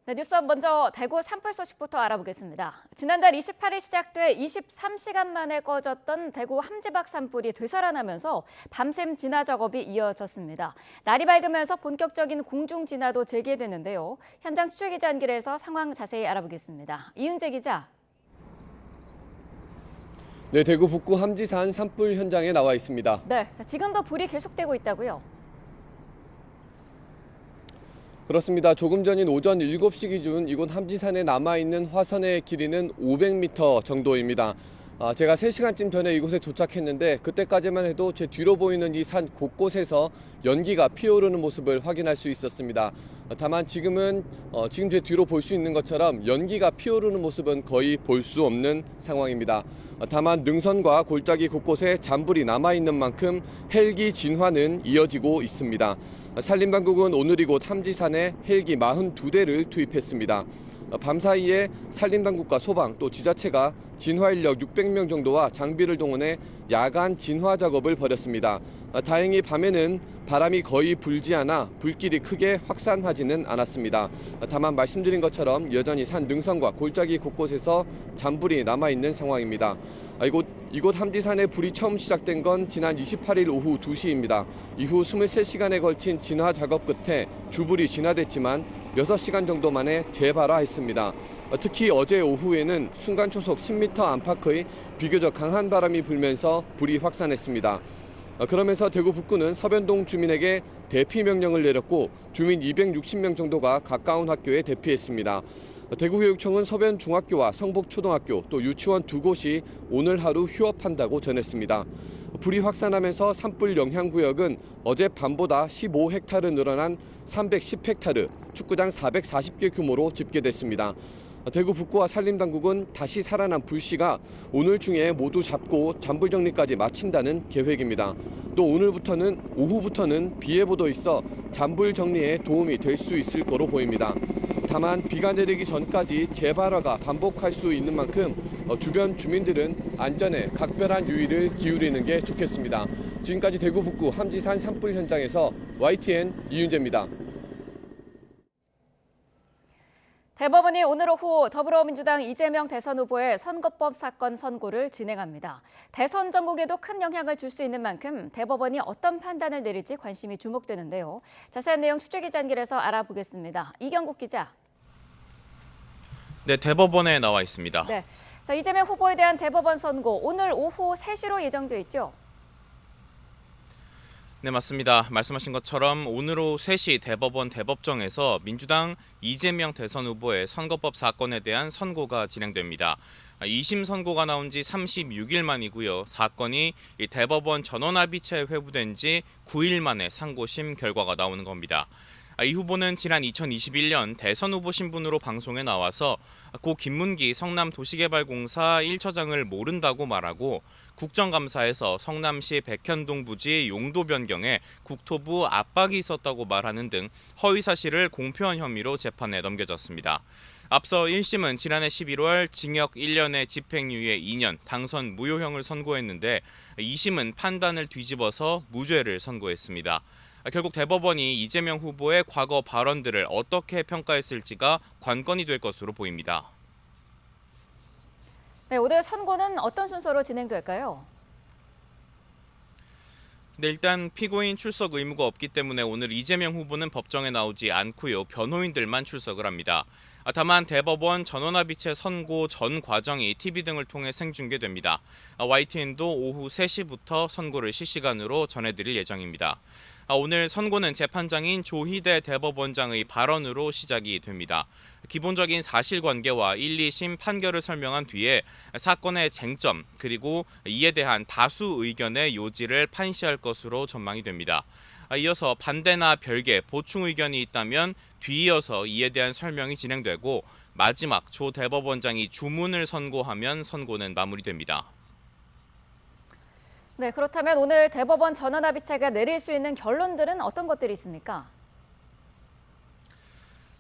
네, 뉴스업 먼저 대구 산불 소식부터 알아보겠습니다. 지난달 28일 시작돼 23시간 만에 꺼졌던 대구 함지박 산불이 되살아나면서 밤샘 진화 작업이 이어졌습니다. 날이 밝으면서 본격적인 공중 진화도 재개됐는데요. 현장 취재기자 연결해서 상황 자세히 알아보겠습니다. 이윤재 기자. 네, 대구 북구 함지산 산불 현장에 나와 있습니다. 네, 지금도 불이 계속되고 있다고요? 그렇습니다. 조금 전인 오전 7시 기준 이곳 함지산에 남아있는 화산의 길이는 500m 정도입니다. 제가 3시간쯤 전에 이곳에 도착했는데 그때까지만 해도 제 뒤로 보이는 이 산 곳곳에서 연기가 피어오르는 모습을 확인할 수 있었습니다. 다만 지금 제 뒤로 볼 수 있는 것처럼 연기가 피어오르는 모습은 거의 볼 수 없는 상황입니다. 다만 능선과 골짜기 곳곳에 잔불이 남아있는 만큼 헬기 진화는 이어지고 있습니다. 산림당국은 오늘 이곳 함지산에 헬기 42대를 투입했습니다. 밤사이에 산림당국과 소방 또 지자체가 진화인력 600명 정도와 장비를 동원해 야간 진화 작업을 벌였습니다. 다행히 밤에는 바람이 거의 불지 않아 불길이 크게 확산하지는 않았습니다. 다만 말씀드린 것처럼 여전히 산 능선과 골짜기 곳곳에서 잔불이 남아있는 상황입니다. 이곳 함지산의 불이 처음 시작된 건 지난 28일 오후 2시입니다. 이후 23시간에 걸친 진화 작업 끝에 주불이 진화됐지만 6시간 정도 만에 재발화했습니다. 특히 어제 오후에는 순간 초속 10m 안팎의 비교적 강한 바람이 불면서 불이 확산했습니다. 그러면서 대구 북구는 서변동 주민에게 대피 명령을 내렸고 주민 260명 정도가 가까운 학교에 대피했습니다. 대구교육청은 서변중학교와 성북초등학교 또 유치원 2곳이 오늘 하루 휴업한다고 전했습니다. 불이 확산하면서 산불 영향구역은 어젯밤보다 15헥타르 늘어난 310헥타르, 축구장 440개 규모로 집계됐습니다. 대구 북구와 산림당국은 다시 살아난 불씨가 오늘 중에 모두 잡고 잔불 정리까지 마친다는 계획입니다. 또 오후부터는 비 예보도 있어 잔불 정리에 도움이 될 수 있을 거로 보입니다. 다만 비가 내리기 전까지 재발화가 반복할 수 있는 만큼 주변 주민들은 안전에 각별한 유의를 기울이는 게 좋겠습니다. 지금까지 대구 북구 함지산 산불 현장에서 YTN 이윤재입니다. 대법원이 오늘 오후 더불어민주당 이재명 대선 후보의 선거법 사건 선고를 진행합니다. 대선 전국에도 큰 영향을 줄 수 있는 만큼 대법원이 어떤 판단을 내릴지 관심이 주목되는데요. 자세한 내용 취재기자 연결해서 알아보겠습니다. 이경국 기자. 네, 대법원에 나와 있습니다. 네, 이재명 후보에 대한 대법원 선고 오늘 오후 3시로 예정돼 있죠? 네, 맞습니다. 말씀하신 것처럼 오늘 오후 3시 대법원 대법정에서 민주당 이재명 대선 후보의 선거법 사건에 대한 선고가 진행됩니다. 2심 선고가 나온 지 36일 만이고요. 사건이 대법원 전원합의체에 회부된 지 9일 만에 상고심 결과가 나오는 겁니다. 이 후보는 지난 2021년 대선 후보 신분으로 방송에 나와서 고 김문기 성남도시개발공사 1처장을 모른다고 말하고 국정감사에서 성남시 백현동 부지 용도 변경에 국토부 압박이 있었다고 말하는 등 허위 사실을 공표한 혐의로 재판에 넘겨졌습니다. 앞서 1심은 지난해 11월 징역 1년에 집행유예 2년, 당선 무효형을 선고했는데 2심은 판단을 뒤집어서 무죄를 선고했습니다. 결국 대법원이 이재명 후보의 과거 발언들을 어떻게 평가했을지가 관건이 될 것으로 보입니다. 네, 오늘 선고는 어떤 순서로 진행될까요? 네, 일단 피고인 출석 의무가 없기 때문에 오늘 이재명 후보는 법정에 나오지 않고요. 변호인들만 출석을 합니다. 다만 대법원 전원합의체 선고 전 과정이 TV 등을 통해 생중계됩니다. YTN도 오후 3시부터 선고를 실시간으로 전해드릴 예정입니다. 오늘 선고는 재판장인 조희대 대법원장의 발언으로 시작이 됩니다. 기본적인 사실관계와 1, 2심 판결을 설명한 뒤에 사건의 쟁점 그리고 이에 대한 다수 의견의 요지를 판시할 것으로 전망이 됩니다. 이어서 반대나 별개 보충 의견이 있다면 뒤이어서 이에 대한 설명이 진행되고 마지막 조 대법원장이 주문을 선고하면 선고는 마무리됩니다. 네, 그렇다면 오늘 대법원 전원합의체가 내릴 수 있는 결론들은 어떤 것들이 있습니까?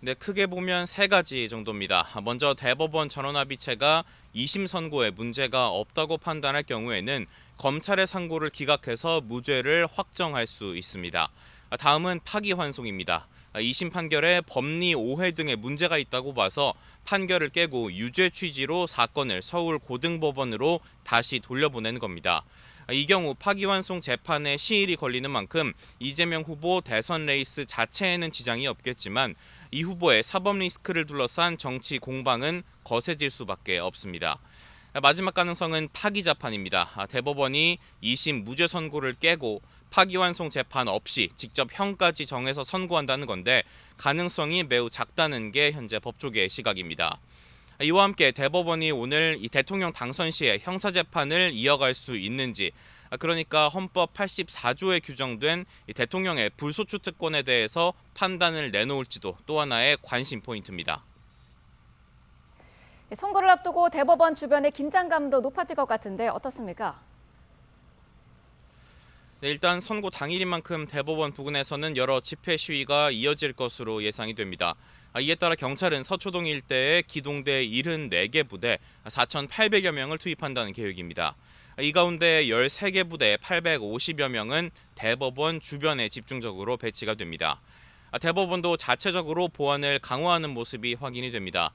네, 크게 보면 3가지 정도입니다. 먼저 대법원 전원합의체가 2심 선고에 문제가 없다고 판단할 경우에는 검찰의 상고를 기각해서 무죄를 확정할 수 있습니다. 다음은 파기환송입니다. 2심 판결에 법리 오해 등의 문제가 있다고 봐서 판결을 깨고 유죄 취지로 사건을 서울고등법원으로 다시 돌려보낸 겁니다. 이 경우 파기환송 재판에 시일이 걸리는 만큼 이재명 후보 대선 레이스 자체에는 지장이 없겠지만 이 후보의 사법 리스크를 둘러싼 정치 공방은 거세질 수밖에 없습니다. 마지막 가능성은 파기 재판입니다. 대법원이 2심 무죄 선고를 깨고 파기환송 재판 없이 직접 형까지 정해서 선고한다는 건데 가능성이 매우 작다는 게 현재 법조계의 시각입니다. 이와 함께 대법원이 오늘 이 대통령 당선 시에 형사재판을 이어갈 수 있는지, 그러니까 헌법 84조에 규정된 이 대통령의 불소추 특권에 대해서 판단을 내놓을지도 또 하나의 관심 포인트입니다. 선거를 앞두고 대법원 주변의 긴장감도 높아질 것 같은데 어떻습니까? 네, 일단 선고 당일인 만큼 대법원 부근에서는 여러 집회 시위가 이어질 것으로 예상이 됩니다. 이에 따라 경찰은 서초동 일대에 기동대 74개 부대 4,800여 명을 투입한다는 계획입니다. 이 가운데 13개 부대 850여 명은 대법원 주변에 집중적으로 배치가 됩니다. 대법원도 자체적으로 보안을 강화하는 모습이 확인이 됩니다.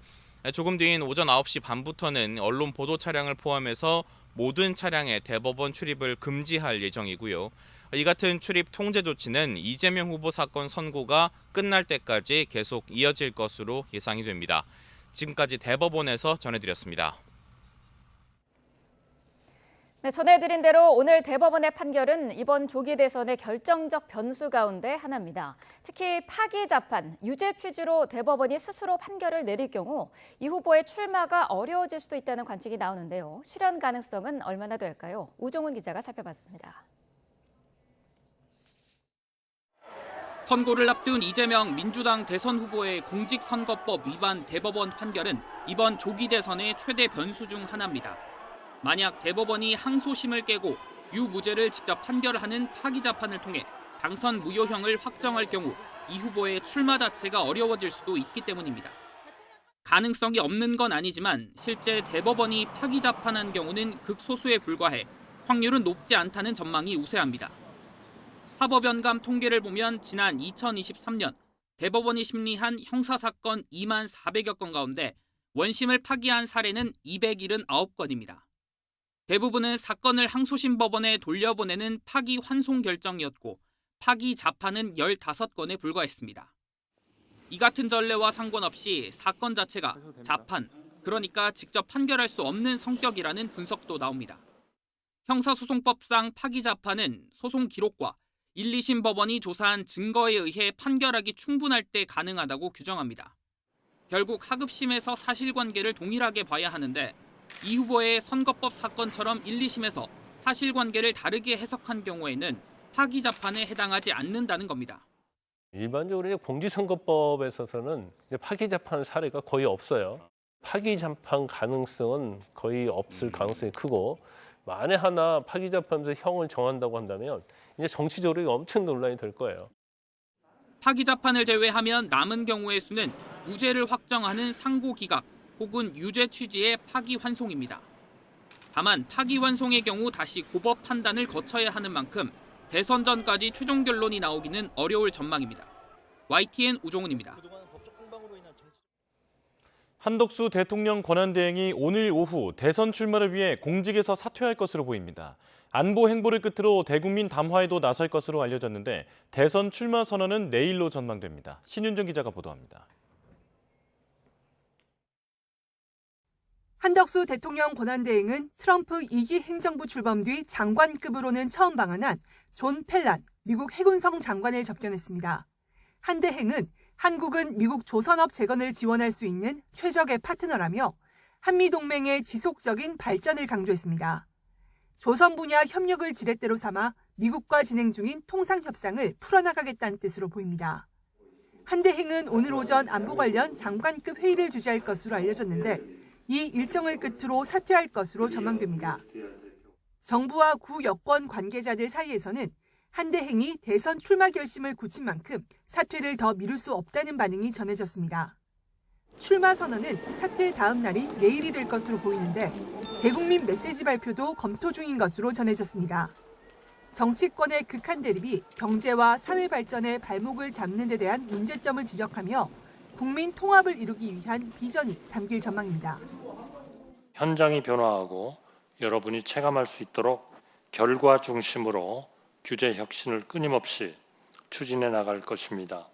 조금 뒤인 오전 9시 반부터는 언론 보도 차량을 포함해서 모든 차량의 대법원 출입을 금지할 예정이고요. 이 같은 출입 통제 조치는 이재명 후보 사건 선고가 끝날 때까지 계속 이어질 것으로 예상이 됩니다. 지금까지 대법원에서 전해드렸습니다. 네, 전해드린 대로 오늘 대법원의 판결은 이번 조기 대선의 결정적 변수 가운데 하나입니다. 특히 파기 재판, 유죄 취지로 대법원이 스스로 판결을 내릴 경우 이 후보의 출마가 어려워질 수도 있다는 관측이 나오는데요. 실현 가능성은 얼마나 될까요? 우종훈 기자가 살펴봤습니다. 선고를 앞둔 이재명 민주당 대선 후보의 공직선거법 위반 대법원 판결은 이번 조기 대선의 최대 변수 중 하나입니다. 만약 대법원이 항소심을 깨고 유무죄를 직접 판결하는 파기 재판을 통해 당선 무효형을 확정할 경우 이 후보의 출마 자체가 어려워질 수도 있기 때문입니다. 가능성이 없는 건 아니지만 실제 대법원이 파기 재판한 경우는 극소수에 불과해 확률은 높지 않다는 전망이 우세합니다. 사법연감 통계를 보면 지난 2023년 대법원이 심리한 형사사건 2만 400여 건 가운데 원심을 파기한 사례는 279건입니다. 대부분은 사건을 항소심 법원에 돌려보내는 파기 환송 결정이었고 파기 재판은 15건에 불과했습니다. 이 같은 전례와 상관없이 사건 자체가 재판, 그러니까 직접 판결할 수 없는 성격이라는 분석도 나옵니다. 형사소송법상 파기 재판은 소송 기록과 1, 2심 법원이 조사한 증거에 의해 판결하기 충분할 때 가능하다고 규정합니다. 결국 하급심에서 사실관계를 동일하게 봐야 하는데 이 후보의 선거법 사건처럼 1, 2심에서 사실관계를 다르게 해석한 경우에는 파기 재판에 해당하지 않는다는 겁니다. 일반적으로 공직선거법에 있어서는 파기 재판 사례가 거의 없어요. 파기 재판 가능성은 거의 없을 가능성이 크고 만에 하나 파기 재판에서 형을 정한다고 한다면 이제 정치적으로 엄청 논란이 될 거예요. 파기 재판을 제외하면 남은 경우의 수는 무죄를 확정하는 상고 기각 혹은 유죄 취지의 파기 환송입니다. 다만 파기 환송의 경우 다시 고법 판단을 거쳐야 하는 만큼 대선 전까지 최종 결론이 나오기는 어려울 전망입니다. YTN 우종훈입니다. 한덕수 대통령 권한대행이 오늘 오후 대선 출마를 위해 공직에서 사퇴할 것으로 보입니다. 안보 행보를 끝으로 대국민 담화에도 나설 것으로 알려졌는데 대선 출마 선언은 내일로 전망됩니다. 신윤정 기자가 보도합니다. 한덕수 대통령 권한대행은 트럼프 2기 행정부 출범 뒤 장관급으로는 처음 방한한 존 펠란 미국 해군성 장관을 접견했습니다. 한 대행은 한국은 미국 조선업 재건을 지원할 수 있는 최적의 파트너라며 한미동맹의 지속적인 발전을 강조했습니다. 조선 분야 협력을 지렛대로 삼아 미국과 진행 중인 통상협상을 풀어나가겠다는 뜻으로 보입니다. 한 대행은 오늘 오전 안보 관련 장관급 회의를 주재할 것으로 알려졌는데 이 일정을 끝으로 사퇴할 것으로 전망됩니다. 정부와 구 여권 관계자들 사이에서는 한 대행이 대선 출마 결심을 굳힌 만큼 사퇴를 더 미룰 수 없다는 반응이 전해졌습니다. 출마 선언은 사퇴 다음 날인 내일이 될 것으로 보이는데 대국민 메시지 발표도 검토 중인 것으로 전해졌습니다. 정치권의 극한 대립이 경제와 사회 발전의 발목을 잡는 데 대한 문제점을 지적하며 국민 통합을 이루기 위한 비전이 담길 전망입니다. 현장이 변화하고 여러분이 체감할 수 있도록 결과 중심으로 규제 혁신을 끊임없이 추진해 나갈 것입니다.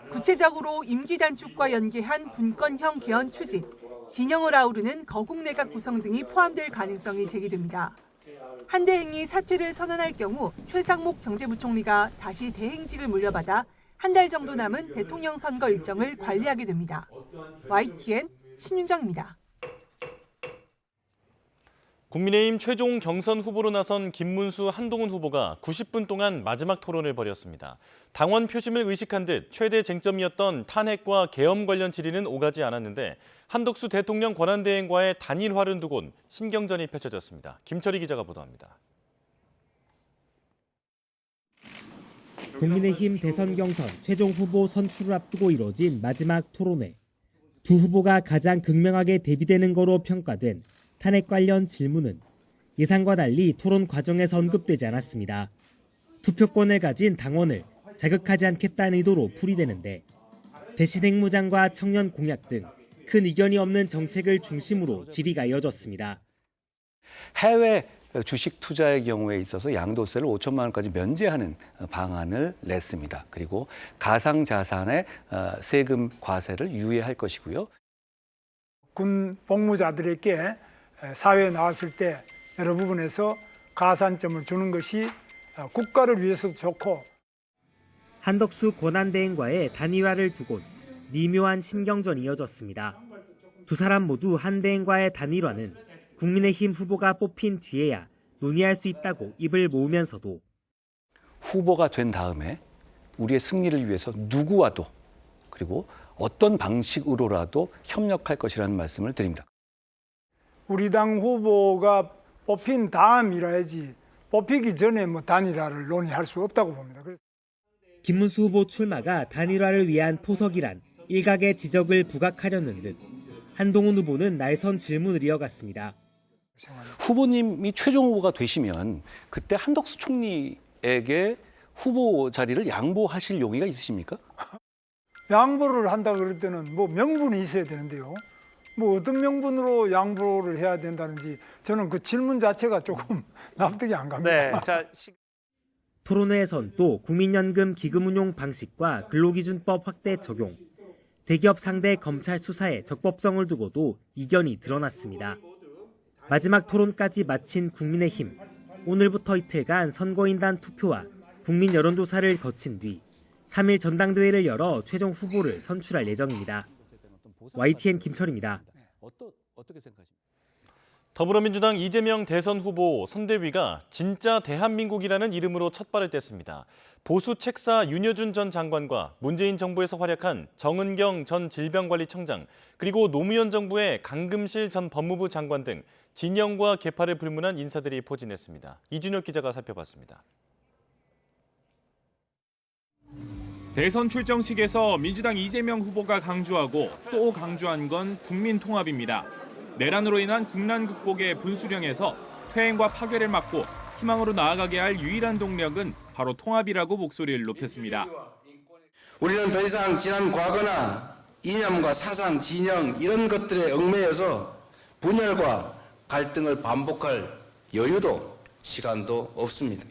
구체적으로 임기 단축과 연계한 분권형 개헌 추진, 진영을 아우르는 거국내각 구성 등이 포함될 가능성이 제기됩니다. 한대행이 사퇴를 선언할 경우 최상목 경제부총리가 다시 대행직을 물려받아 한 달 정도 남은 대통령 선거 일정을 관리하게 됩니다. YTN 신윤정입니다. 국민의힘 최종 경선 후보로 나선 김문수, 한동훈 후보가 90분 동안 마지막 토론을 벌였습니다. 당원 표심을 의식한 듯 최대 쟁점이었던 탄핵과 계엄 관련 질의는 오가지 않았는데 한덕수 대통령 권한대행과의 단일화를 두곤 신경전이 펼쳐졌습니다. 김철희 기자가 보도합니다. 국민의힘 대선 경선 최종 후보 선출을 앞두고 이뤄진 마지막 토론회. 두 후보가 가장 극명하게 대비되는 거로 평가된 탄핵 관련 질문은 예상과 달리 토론 과정에서 언급되지 않았습니다. 투표권을 가진 당원을 자극하지 않겠다는 의도로 풀이되는데 대신 핵무장과 청년 공약 등 큰 이견이 없는 정책을 중심으로 질의가 이어졌습니다. 해외 주식 투자의 경우에 있어서 양도세를 5천만 원까지 면제하는 방안을 냈습니다. 그리고 가상자산의 세금 과세를 유예할 것이고요. 군 복무자들에게 사회에 나왔을 때 여러 부분에서 가산점을 주는 것이 국가를 위해서도 좋고. 한덕수 권한대행과의 단일화를 두곤 미묘한 신경전이 이어졌습니다. 두 사람 모두 한대행과의 단일화는 국민의힘 후보가 뽑힌 뒤에야 논의할 수 있다고 입을 모으면서도 후보가 된 다음에 우리의 승리를 위해서 누구와도 그리고 어떤 방식으로라도 협력할 것이라는 말씀을 드립니다. 우리 당 후보가 뽑힌 다음이라야지 뽑히기 전에 단일화를 논의할 수 없다고 봅니다. 김문수 후보 출마가 단일화를 위한 포석이란 일각의 지적을 부각하려는 듯 한동훈 후보는 날선 질문을 이어갔습니다. 후보님이 최종 후보가 되시면 그때 한덕수 총리에게 후보 자리를 양보하실 용의가 있으십니까? 양보를 한다 그럴 때는 명분이 있어야 되는데요. 어떤 명분으로 양보를 해야 된다는지 저는 그 질문 자체가 조금 납득이 안 갑니다. 토론회에선 또 국민연금 기금운용 방식과 근로기준법 확대 적용, 대기업 상대 검찰 수사의 적법성을 두고도 이견이 드러났습니다. 마지막 토론까지 마친 국민의힘, 오늘부터 이틀간 선거인단 투표와 국민 여론조사를 거친 뒤 3일 전당대회를 열어 최종 후보를 선출할 예정입니다. YTN 김철입니다. 어떻게 생각하십니까? 더불어민주당 이재명 대선 후보 선대위가 진짜 대한민국이라는 이름으로 첫 발을 뗐습니다. 보수 책사 윤여준 전 장관과 문재인 정부에서 활약한 정은경 전 질병관리청장, 그리고 노무현 정부의 강금실 전 법무부 장관 등 진영과 계파를 불문한 인사들이 포진했습니다. 이준혁 기자가 살펴봤습니다. 대선 출정식에서 민주당 이재명 후보가 강조하고 또 강조한 건 국민 통합입니다. 내란으로 인한 국난 극복의 분수령에서 퇴행과 파괴를 막고 희망으로 나아가게 할 유일한 동력은 바로 통합이라고 목소리를 높였습니다. 우리는 더 이상 지난 과거나 이념과 사상, 진영 이런 것들에 얽매여서 분열과 갈등을 반복할 여유도 시간도 없습니다.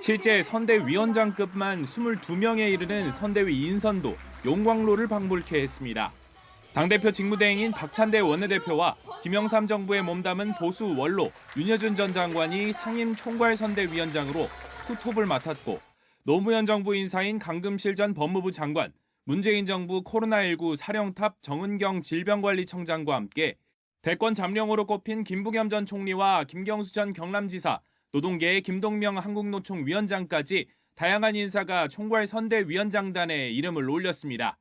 실제 선대위원장급만 22명에 이르는 선대위 인선도 용광로를 방불케 했습니다. 당대표 직무대행인 박찬대 원내대표와 김영삼 정부에 몸담은 보수 원로 윤여준 전 장관이 상임 총괄선대위원장으로 투톱을 맡았고, 노무현 정부 인사인 강금실 전 법무부 장관, 문재인 정부 코로나19 사령탑 정은경 질병관리청장과 함께 대권 잠룡으로 꼽힌 김부겸 전 총리와 김경수 전 경남지사, 노동계의 김동명 한국노총 위원장까지 다양한 인사가 총괄선대위원장단에 이름을 올렸습니다.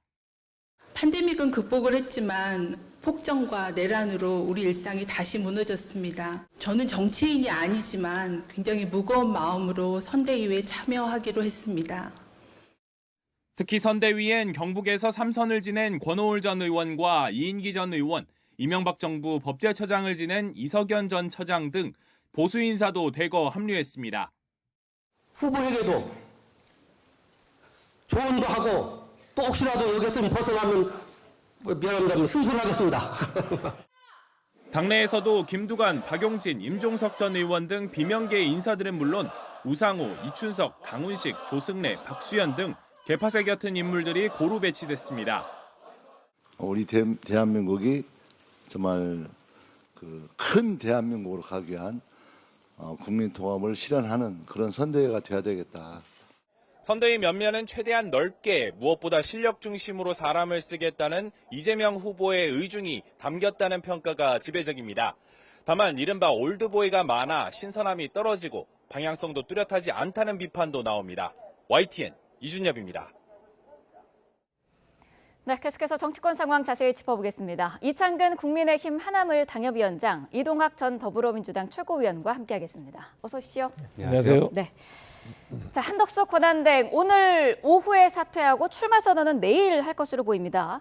팬데믹은 극복을 했지만 폭정과 내란으로 우리 일상이 다시 무너졌습니다. 저는 정치인이 아니지만 굉장히 무거운 마음으로 선대위에 참여하기로 했습니다. 특히 선대위엔 경북에서 3선을 지낸 권오울 전 의원과 이인기 전 의원, 이명박 정부 법제처장을 지낸 이석연 전 처장 등 보수 인사도 대거 합류했습니다. 후보에게도 조언도 하고 또 혹시라도 여기서 벗어나면 미안합니다. 승소하겠습니다. 당내에서도 김두관, 박용진, 임종석 전 의원 등 비명계 인사들은 물론 우상호, 이춘석, 강훈식, 조승래, 박수현 등 개파세 곁은 인물들이 고루 배치됐습니다. 우리 대한민국이 정말 큰 대한민국으로 가기 위한 국민 통합을 실현하는 그런 선대위가 돼야 되겠다. 선대위 면면은 최대한 넓게 무엇보다 실력 중심으로 사람을 쓰겠다는 이재명 후보의 의중이 담겼다는 평가가 지배적입니다. 다만 이른바 올드보이가 많아 신선함이 떨어지고 방향성도 뚜렷하지 않다는 비판도 나옵니다. YTN 이준엽입니다. 네, 계속해서 정치권 상황 자세히 짚어보겠습니다. 이창근 국민의힘 하남을 당협위원장, 이동학 전 더불어민주당 최고위원과 함께하겠습니다. 어서 오십시오. 안녕하세요. 네. 자, 한덕수 권한대행 오늘 오후에 사퇴하고 출마 선언은 내일 할 것으로 보입니다.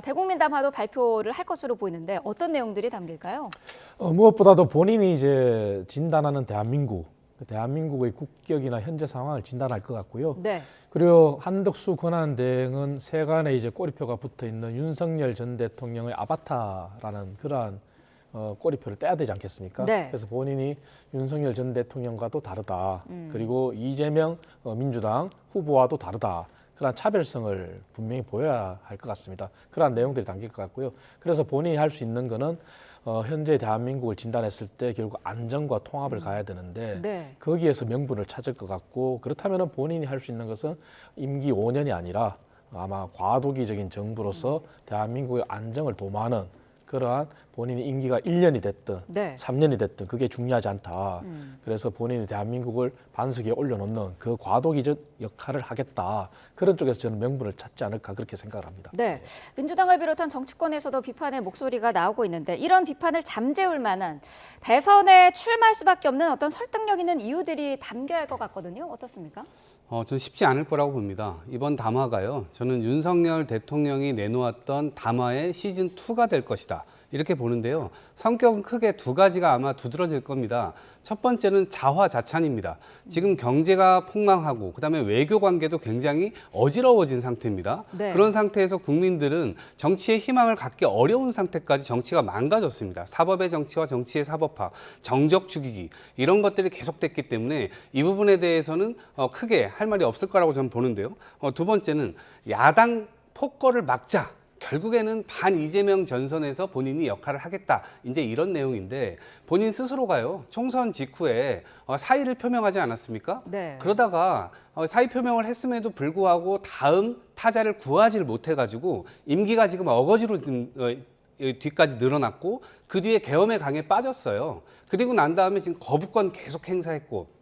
대국민 담화도 발표를 할 것으로 보이는데 어떤 내용들이 담길까요? 무엇보다도 본인이 이제 진단하는 대한민국의 국격이나 현재 상황을 진단할 것 같고요. 네. 그리고 한덕수 권한대행은 세간에 이제 꼬리표가 붙어 있는 윤석열 전 대통령의 아바타라는 그러한 꼬리표를 떼야 되지 않겠습니까? 네. 그래서 본인이 윤석열 전 대통령과도 다르다. 그리고 이재명 민주당 후보와도 다르다. 그러한 차별성을 분명히 보여야 할 것 같습니다. 그러한 내용들이 담길 것 같고요. 그래서 본인이 할 수 있는 거는 현재 대한민국을 진단했을 때 결국 안정과 통합을 가야 되는데 네. 거기에서 명분을 찾을 것 같고 그렇다면 본인이 할 수 있는 것은 임기 5년이 아니라 아마 과도기적인 정부로서 대한민국의 안정을 도모하는 그러한 본인이 임기가 1년이 됐든 네. 3년이 됐든 그게 중요하지 않다. 그래서 본인이 대한민국을 반석 위에 올려놓는 그 과도기적 역할을 하겠다. 그런 쪽에서 저는 명분을 찾지 않을까 그렇게 생각을 합니다. 네, 민주당을 비롯한 정치권에서도 비판의 목소리가 나오고 있는데 이런 비판을 잠재울 만한 대선에 출마할 수밖에 없는 어떤 설득력 있는 이유들이 담겨야 할 것 같거든요. 어떻습니까? 저는 쉽지 않을 거라고 봅니다. 이번 담화가요. 저는 윤석열 대통령이 내놓았던 담화의 시즌2가 될 것이다. 이렇게 보는데요. 성격은 크게 두 가지가 아마 두드러질 겁니다. 첫 번째는 자화자찬입니다. 지금 경제가 폭망하고 그다음에 외교 관계도 굉장히 어지러워진 상태입니다. 네. 그런 상태에서 국민들은 정치에 희망을 갖기 어려운 상태까지 정치가 망가졌습니다. 사법의 정치와 정치의 사법화, 정적 죽이기 이런 것들이 계속됐기 때문에 이 부분에 대해서는 크게 할 말이 없을 거라고 저는 보는데요. 두 번째는 야당 폭거를 막자. 결국에는 반 이재명 전선에서 본인이 역할을 하겠다. 이제 이런 내용인데 본인 스스로가요. 총선 직후에 사의를 표명하지 않았습니까? 네. 그러다가 사의 표명을 했음에도 불구하고 다음 타자를 구하지를 못해가지고 임기가 지금 어거지로 뒤까지 늘어났고 그 뒤에 계엄의 강에 빠졌어요. 그리고 난 다음에 지금 거부권 계속 행사했고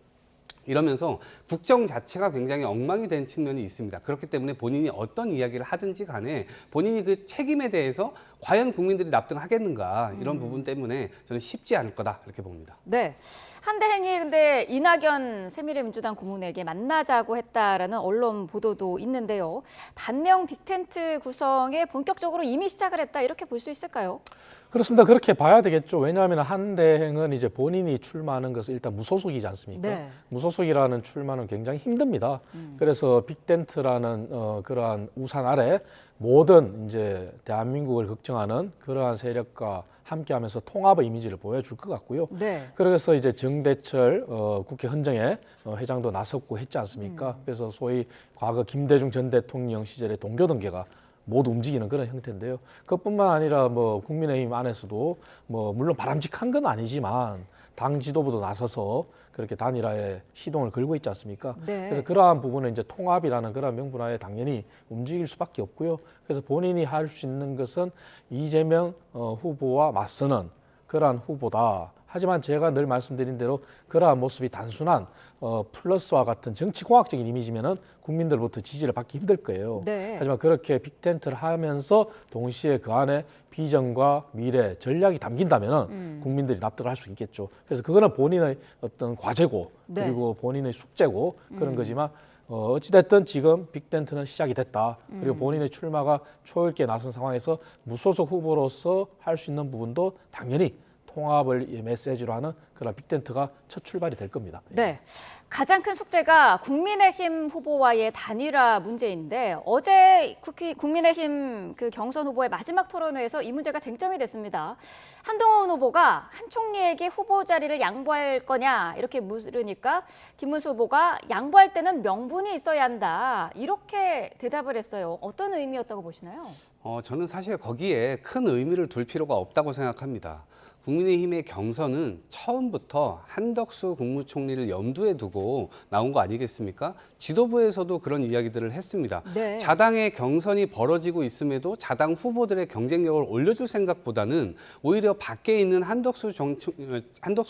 이러면서 국정 자체가 굉장히 엉망이 된 측면이 있습니다. 그렇기 때문에 본인이 어떤 이야기를 하든지 간에 본인이 그 책임에 대해서 과연 국민들이 납득하겠는가 이런 부분 때문에 저는 쉽지 않을 거다 이렇게 봅니다. 네, 한대행이 근데 이낙연 새미래민주당 고문에게 만나자고 했다라는 언론 보도도 있는데요. 반명 빅텐트 구성에 본격적으로 이미 시작을 했다 이렇게 볼 수 있을까요? 그렇습니다. 그렇게 봐야 되겠죠. 왜냐하면 한대행은 이제 본인이 출마하는 것은 일단 무소속이지 않습니까? 네. 무소속이라는 출마는 굉장히 힘듭니다. 그래서 빅텐트라는 그러한 우산 아래 모든 이제 대한민국을 걱정하는 그러한 세력과 함께하면서 통합의 이미지를 보여줄 것 같고요. 네. 그래서 이제 정대철 국회 헌정회 회장도 나섰고 했지 않습니까? 그래서 소위 과거 김대중 전 대통령 시절의 동교동계가 모두 움직이는 그런 형태인데요. 그것뿐만 아니라 뭐 국민의힘 안에서도 뭐 물론 바람직한 건 아니지만 당 지도부도 나서서 그렇게 단일화에 시동을 걸고 있지 않습니까? 네. 그래서 그러한 부분은 이제 통합이라는 그런 명분하에 당연히 움직일 수밖에 없고요. 그래서 본인이 할 수 있는 것은 이재명 후보와 맞서는 그러한 후보다. 하지만 제가 늘 말씀드린 대로 그러한 모습이 단순한 플러스와 같은 정치공학적인 이미지면은 국민들로부터 지지를 받기 힘들 거예요. 네. 하지만 그렇게 빅텐트를 하면서 동시에 그 안에 비전과 미래, 전략이 담긴다면은 국민들이 납득을 할 수 있겠죠. 그래서 그거는 본인의 어떤 과제고 네. 그리고 본인의 숙제고 그런 거지만 어찌됐든 지금 빅텐트는 시작이 됐다. 그리고 본인의 출마가 초읽기에 나선 상황에서 무소속 후보로서 할 수 있는 부분도 당연히 통합을 메시지로 하는 그런 빅텐트가 첫 출발이 될 겁니다. 네. 가장 큰 숙제가 국민의힘 후보와의 단일화 문제인데 어제 국민의힘 그 경선 후보의 마지막 토론회에서 이 문제가 쟁점이 됐습니다. 한동훈 후보가 한 총리에게 후보 자리를 양보할 거냐 이렇게 물으니까 김문수 후보가 양보할 때는 명분이 있어야 한다 이렇게 대답을 했어요. 어떤 의미였다고 보시나요? 저는 사실 거기에 큰 의미를 둘 필요가 없다고 생각합니다. 국민의힘의 경선은 처음부터 한덕수 국무총리를 염두에 두고 나온 거 아니겠습니까? 지도부에서도 그런 이야기들을 했습니다. 네. 자당의 경선이 벌어지고 있음에도 자당 후보들의 경쟁력을 올려줄 생각보다는 오히려 밖에 있는 한덕수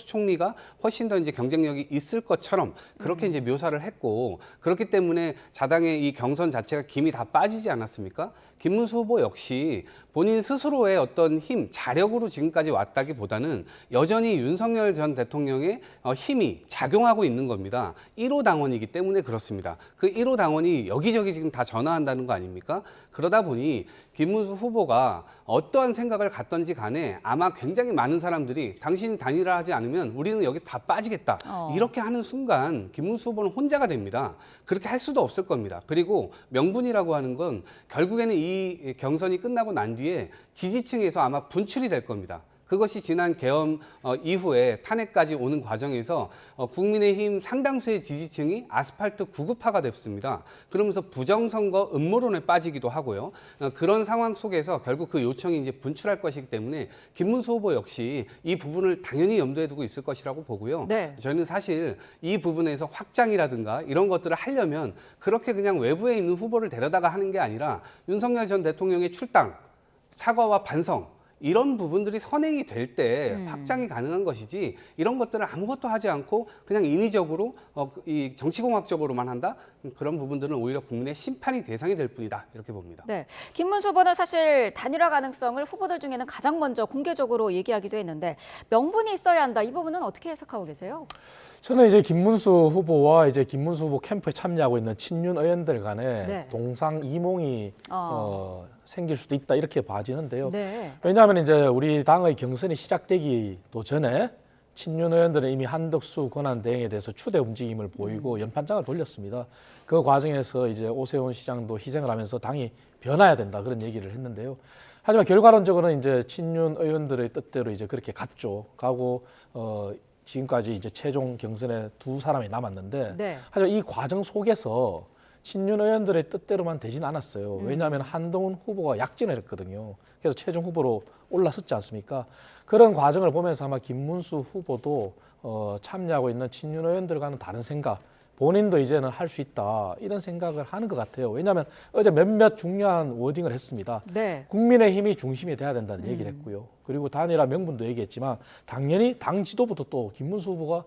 총리가 훨씬 더 이제 경쟁력이 있을 것처럼 그렇게 이제 묘사를 했고 그렇기 때문에 자당의 이 경선 자체가 김이 다 빠지지 않았습니까? 김문수 후보 역시 본인 스스로의 어떤 힘, 자력으로 지금까지 왔다기보다는 여전히 윤석열 전 대통령의 힘이 작용하고 있는 겁니다. 1호 당원이기 때문에 그렇습니다. 그 1호 당원이 여기저기 지금 다 전화한다는 거 아닙니까? 그러다 보니 김문수 후보가 어떠한 생각을 갖던지 간에 아마 굉장히 많은 사람들이 당신이 단일화하지 않으면 우리는 여기서 다 빠지겠다. 이렇게 하는 순간 김문수 후보는 혼자가 됩니다. 그렇게 할 수도 없을 겁니다. 그리고 명분이라고 하는 건 결국에는 이 경선이 끝나고 난 뒤에 지지층에서 아마 분출이 될 겁니다. 그것이 지난 계엄 이후에 탄핵까지 오는 과정에서 국민의힘 상당수의 지지층이 아스팔트 구급파가 됐습니다. 그러면서 부정선거 음모론에 빠지기도 하고요. 그런 상황 속에서 결국 그 요청이 이제 분출할 것이기 때문에 김문수 후보 역시 이 부분을 당연히 염두에 두고 있을 것이라고 보고요. 네. 저는 사실 이 부분에서 확장이라든가 이런 것들을 하려면 그렇게 그냥 외부에 있는 후보를 데려다가 하는 게 아니라 윤석열 전 대통령의 출당, 사과와 반성 이런 부분들이 선행이 될 때 확장이 가능한 것이지 이런 것들을 아무것도 하지 않고 그냥 인위적으로 이 정치공학적으로만 한다? 그런 부분들은 오히려 국민의 심판이 대상이 될 뿐이다 이렇게 봅니다. 네, 김문수 후보는 사실 단일화 가능성을 후보들 중에는 가장 먼저 공개적으로 얘기하기도 했는데 명분이 있어야 한다. 이 부분은 어떻게 해석하고 계세요? 저는 이제 김문수 후보와 이제 김문수 후보 캠프에 참여하고 있는 친윤 의원들 간에 네. 동상이몽이 생길 수도 있다 이렇게 봐지는데요. 네. 왜냐하면 이제 우리 당의 경선이 시작되기도 전에 친윤 의원들은 이미 한덕수 권한대행에 대해서 추대 움직임을 보이고 연판장을 돌렸습니다. 그 과정에서 이제 오세훈 시장도 희생을 하면서 당이 변화해야 된다 그런 얘기를 했는데요. 하지만 결과론적으로는 이제 친윤 의원들의 뜻대로 이제 그렇게 갔죠. 가고 지금까지 이제 최종 경선에 두 사람이 남았는데 네. 하지만 이 과정 속에서 친윤 의원들의 뜻대로만 되진 않았어요. 왜냐하면 한동훈 후보가 약진을 했거든요. 그래서 최종 후보로 올라섰지 않습니까? 그런 과정을 보면서 아마 김문수 후보도 참여하고 있는 친윤 의원들과는 다른 생각, 본인도 이제는 할 수 있다 이런 생각을 하는 것 같아요. 왜냐하면 어제 몇몇 중요한 워딩을 했습니다. 네. 국민의힘이 중심이 돼야 된다는 얘기를 했고요. 그리고 단일화 명분도 얘기했지만 당연히 당 지도부도 또 김문수 후보가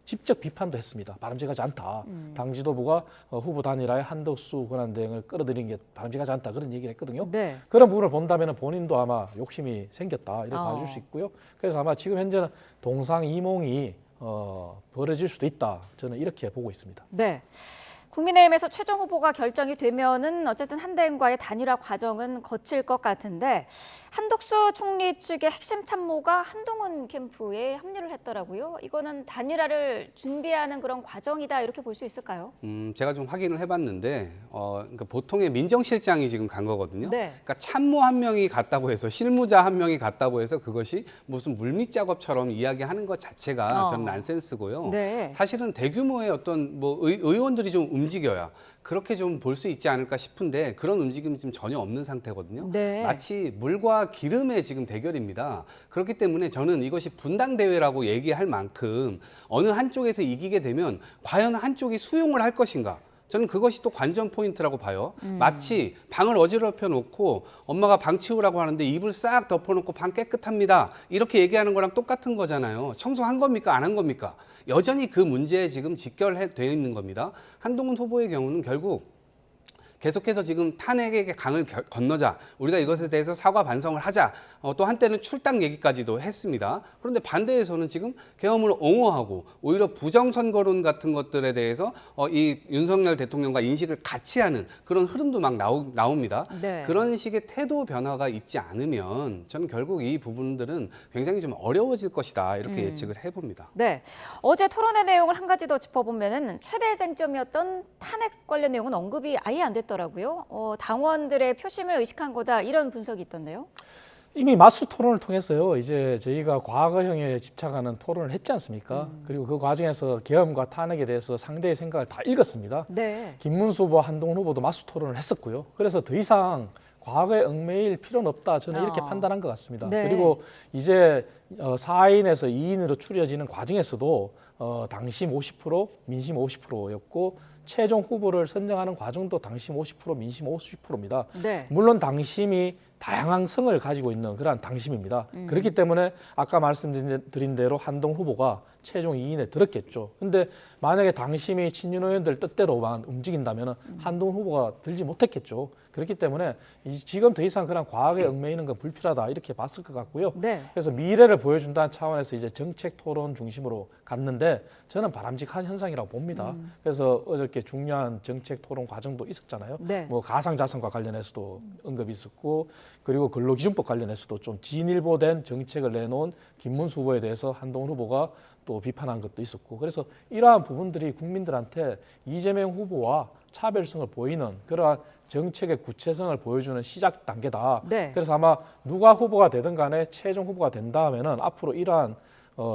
직접 비판도 했습니다. 바람직하지 않다. 당 지도부가 후보 단일화에 한덕수 권한대행을 끌어들이는 게 바람직하지 않다. 그런 얘기를 했거든요. 네. 그런 부분을 본다면 본인도 아마 욕심이 생겼다. 이렇게 봐줄 수 있고요. 그래서 아마 지금 현재는 동상이몽이 벌어질 수도 있다. 저는 이렇게 보고 있습니다. 네. 국민의힘에서 최종 후보가 결정이 되면은 어쨌든 한대행과의 단일화 과정은 거칠 것 같은데 한덕수 총리 측의 핵심 참모가 한동훈 캠프에 합류를 했더라고요. 이거는 단일화를 준비하는 그런 과정이다 이렇게 볼 수 있을까요? 제가 좀 확인을 해봤는데 그러니까 보통의 민정실장이 지금 간 거거든요. 네. 그러니까 참모 한 명이 갔다고 해서 실무자 한 명이 갔다고 해서 그것이 무슨 물밑 작업처럼 이야기하는 것 자체가 저는 난센스고요. 네. 사실은 대규모의 어떤 뭐 의원들이 좀 움직여야 그렇게 좀 볼 수 있지 않을까 싶은데 그런 움직임이 지금 전혀 없는 상태거든요. 네. 마치 물과 기름의 지금 대결입니다. 그렇기 때문에 저는 이것이 분당대회라고 얘기할 만큼 어느 한쪽에서 이기게 되면 과연 한쪽이 수용을 할 것인가? 저는 그것이 또 관전 포인트라고 봐요. 마치 방을 어지럽혀 놓고 엄마가 방 치우라고 하는데 이불 싹 덮어놓고 방 깨끗합니다. 이렇게 얘기하는 거랑 똑같은 거잖아요. 청소한 겁니까? 안 한 겁니까? 여전히 그 문제에 지금 직결되어 있는 겁니다. 한동훈 후보의 경우는 결국 계속해서 지금 탄핵의 강을 건너자, 우리가 이것에 대해서 사과 반성을 하자, 또 한때는 출당 얘기까지도 했습니다. 그런데 반대에서는 지금 계엄을 옹호하고 오히려 부정선거론 같은 것들에 대해서 이 윤석열 대통령과 인식을 같이 하는 그런 흐름도 막 나옵니다. 네. 그런 식의 태도 변화가 있지 않으면 저는 결국 이 부분들은 굉장히 좀 어려워질 것이다, 이렇게 예측을 해봅니다. 네, 어제 토론회 내용을 한 가지 더 짚어보면은 최대 쟁점이었던 탄핵 관련 내용은 언급이 아예 안 됐더라고요. 당원들의 표심을 의식한 거다, 이런 분석이 있던데요. 이미 맞수 토론을 통해서요, 이제 저희가 과거형에 집착하는 토론을 했지 않습니까? 그리고 그 과정에서 계엄과 탄핵에 대해서 상대의 생각을 다 읽었습니다. 네. 김문수 후보, 한동훈 후보도 맞수 토론을 했었고요. 그래서 더 이상 과거에 얽매일 필요는 없다, 저는 이렇게 판단한 것 같습니다. 네. 그리고 이제 4인에서 2인으로 추려지는 과정에서도 당심 50%, 민심 50%였고 최종 후보를 선정하는 과정도 당심 50%, 민심 50%입니다. 네. 물론 당심이 다양한 성을 가지고 있는 그러한 당심입니다. 그렇기 때문에 아까 말씀드린 대로 한동훈 후보가 최종 2인에 들었겠죠. 근데 만약에 당심이 친윤 의원들 뜻대로만 움직인다면 한동훈 후보가 들지 못했겠죠. 그렇기 때문에 지금 더 이상 그런 과거에 얽매이는 건 불필요하다, 이렇게 봤을 것 같고요. 네. 그래서 미래를 보여준다는 차원에서 이제 정책 토론 중심으로 갔는데 저는 바람직한 현상이라고 봅니다. 그래서 어저께 중요한 정책 토론 과정도 있었잖아요. 네. 뭐 가상자산과 관련해서도 언급이 있었고, 그리고 근로기준법 관련해서도 좀 진일보된 정책을 내놓은 김문수 후보에 대해서 한동훈 후보가 또 비판한 것도 있었고, 그래서 이러한 부분들이 국민들한테 이재명 후보와 차별성을 보이는 그러한 정책의 구체성을 보여주는 시작 단계다. 네. 그래서 아마 누가 후보가 되든 간에 최종 후보가 된다면은 앞으로 이러한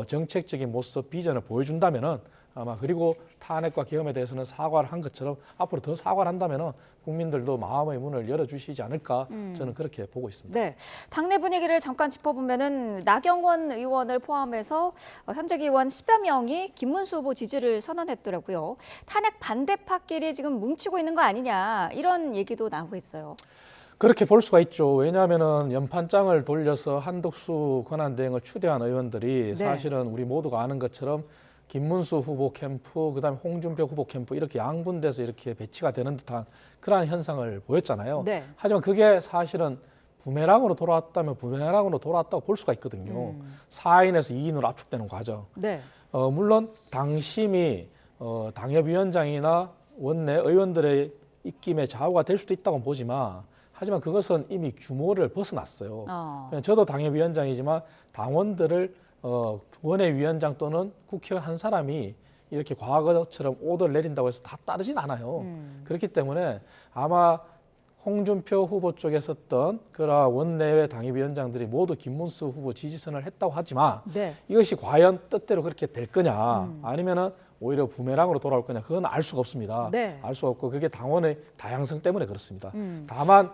정책적인 모습, 비전을 보여준다면은 아마, 그리고 탄핵과 계엄에 대해서는 사과를 한 것처럼 앞으로 더 사과를 한다면은 국민들도 마음의 문을 열어주시지 않을까, 저는 그렇게 보고 있습니다. 네, 당내 분위기를 잠깐 짚어보면은 나경원 의원을 포함해서 현직 의원 10여 명이 김문수 후보 지지를 선언했더라고요. 탄핵 반대파끼리 지금 뭉치고 있는 거 아니냐, 이런 얘기도 나오고 있어요. 그렇게 볼 수가 있죠. 왜냐하면은 연판장을 돌려서 한덕수 권한대행을 추대한 의원들이 네. 사실은 우리 모두가 아는 것처럼 김문수 후보 캠프, 그다음에 홍준표 후보 캠프, 이렇게 양분돼서 이렇게 배치가 되는 듯한 그러한 현상을 보였잖아요. 네. 하지만 그게 사실은 부메랑으로 돌아왔다면 부메랑으로 돌아왔다고 볼 수가 있거든요. 4인에서 2인으로 압축되는 과정. 네. 물론 당심이 당협위원장이나 원내 의원들의 입김에 좌우가 될 수도 있다고 보지만, 하지만 그것은 이미 규모를 벗어났어요. 저도 당협위원장이지만 당원들을 원외위원장 또는 국회의원 한 사람이 이렇게 과거처럼 오더를 내린다고 해서 다 따르진 않아요. 그렇기 때문에 아마 홍준표 후보 쪽에 섰던 그런 원내외 당협위원장들이 모두 김문수 후보 지지선을 했다고 하지만 네. 이것이 과연 뜻대로 그렇게 될 거냐, 아니면은 오히려 부메랑으로 돌아올 거냐, 그건 알 수가 없습니다. 네. 알 수가 없고 그게 당원의 다양성 때문에 그렇습니다. 다만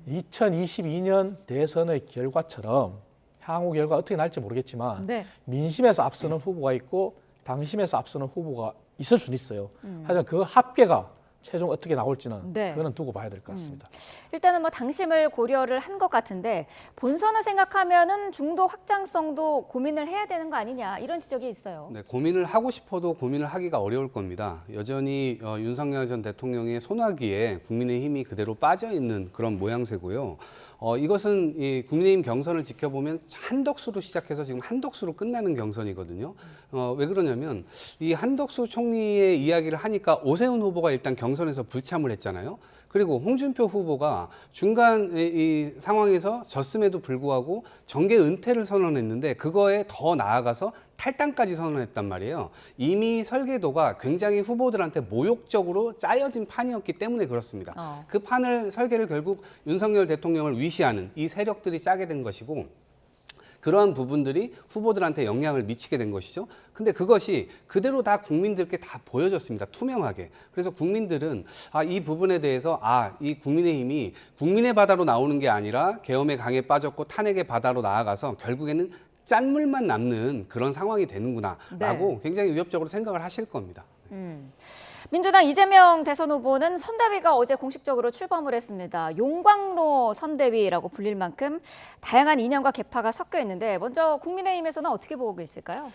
2022년 대선의 결과처럼 향후 결과 어떻게 날지 모르겠지만 네. 민심에서 앞서는 후보가 있고 당심에서 앞서는 후보가 있을 수는 있어요. 하지만 그 합계가 최종 어떻게 나올지는 네. 그거는 두고 봐야 될 것 같습니다. 일단은 뭐 당심을 고려를 한 것 같은데 본선을 생각하면은 중도 확장성도 고민을 해야 되는 거 아니냐, 이런 지적이 있어요. 네, 고민을 하고 싶어도 고민을 하기가 어려울 겁니다. 여전히 윤석열 전 대통령의 손아귀에 국민의힘이 그대로 빠져 있는 그런 모양새고요. 이것은 이 국민의힘 경선을 지켜보면 한덕수로 시작해서 지금 한덕수로 끝나는 경선이거든요. 왜 그러냐면 이 한덕수 총리의 이야기를 하니까 오세훈 후보가 일단 경선에서 불참을 했잖아요. 그리고 홍준표 후보가 중간 이 상황에서 졌음에도 불구하고 정계 은퇴를 선언했는데 그거에 더 나아가서 탈당까지 선언했단 말이에요. 이미 설계도가 굉장히 후보들한테 모욕적으로 짜여진 판이었기 때문에 그렇습니다. 그 판을 설계를 결국 윤석열 대통령을 위시하는 이 세력들이 짜게 된 것이고, 그러한 부분들이 후보들한테 영향을 미치게 된 것이죠. 근데 그것이 그대로 다 국민들께 다 보여졌습니다. 투명하게. 그래서 국민들은 이 부분에 대해서 이 국민의힘이 국민의 바다로 나오는 게 아니라 계엄의 강에 빠졌고 탄핵의 바다로 나아가서 결국에는 짠물만 남는 그런 상황이 되는구나 라고 굉장히 위협적으로 생각을 하실 겁니다. 민주당 이재명 대선 후보는 선대위가 어제 공식적으로 출범을 했습니다. 용광로 선대위라고 불릴 만큼 다양한 이념과 계파가 섞여 있는데, 먼저 국민의힘에서는 어떻게 보고 있을까요?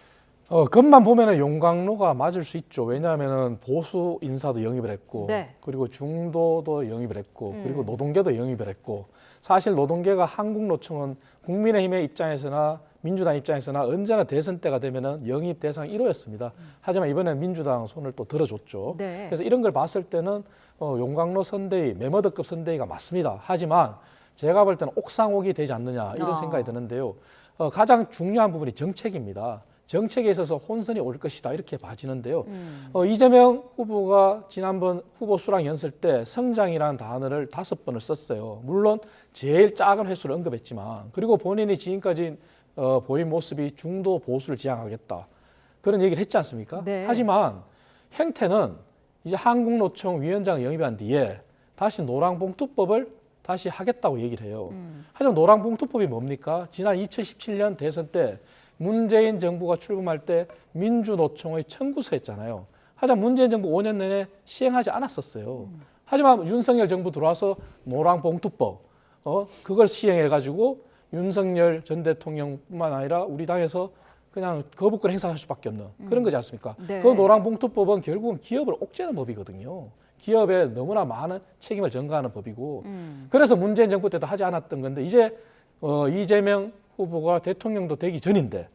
겉만 보면은 용광로가 맞을 수 있죠. 왜냐하면은 보수 인사도 영입을 했고, 네. 그리고 중도도 영입을 했고, 그리고 노동계도 영입을 했고, 사실 노동계가 한국노총은 국민의힘의 입장에서나 민주당 입장에서나 언제나 대선 때가 되면은 영입 대상 1호였습니다. 하지만 이번에는 민주당 손을 또 들어줬죠. 네. 그래서 이런 걸 봤을 때는 용광로 선대위, 메머드급 선대위가 맞습니다. 하지만 제가 볼 때는 옥상옥이 되지 않느냐 이런 생각이 드는데요. 가장 중요한 부분이 정책입니다. 정책에 있어서 혼선이 올 것이다 이렇게 봐지는데요. 이재명 후보가 지난번 후보 수락 연설 때 성장이라는 단어를 5번을 썼어요. 물론 제일 작은 횟수를 언급했지만, 그리고 본인이 지금까지 보인 모습이 중도 보수를 지향하겠다 그런 얘기를 했지 않습니까? 네. 하지만 행태는 이제 한국노총 위원장 영입한 뒤에 다시 노랑봉투법을 다시 하겠다고 얘기를 해요. 하지만 노랑봉투법이 뭡니까? 지난 2017년 대선 때 문재인 정부가 출범할 때 민주노총의 청구서였잖아요. 하지만 문재인 정부 5년 내내 시행하지 않았었어요. 하지만 윤석열 정부 들어와서 노랑봉투법 그걸 시행해가지고 윤석열 전 대통령뿐만 아니라 우리 당에서 그냥 거부권 행사할 수밖에 없는 그런 거지 않습니까? 네. 그 노랑봉투법은 결국은 기업을 옥죄는 법이거든요. 기업에 너무나 많은 책임을 전가하는 법이고, 그래서 문재인 정부 때도 하지 않았던 건데 이제 이재명 후보가 대통령도 되기 전인데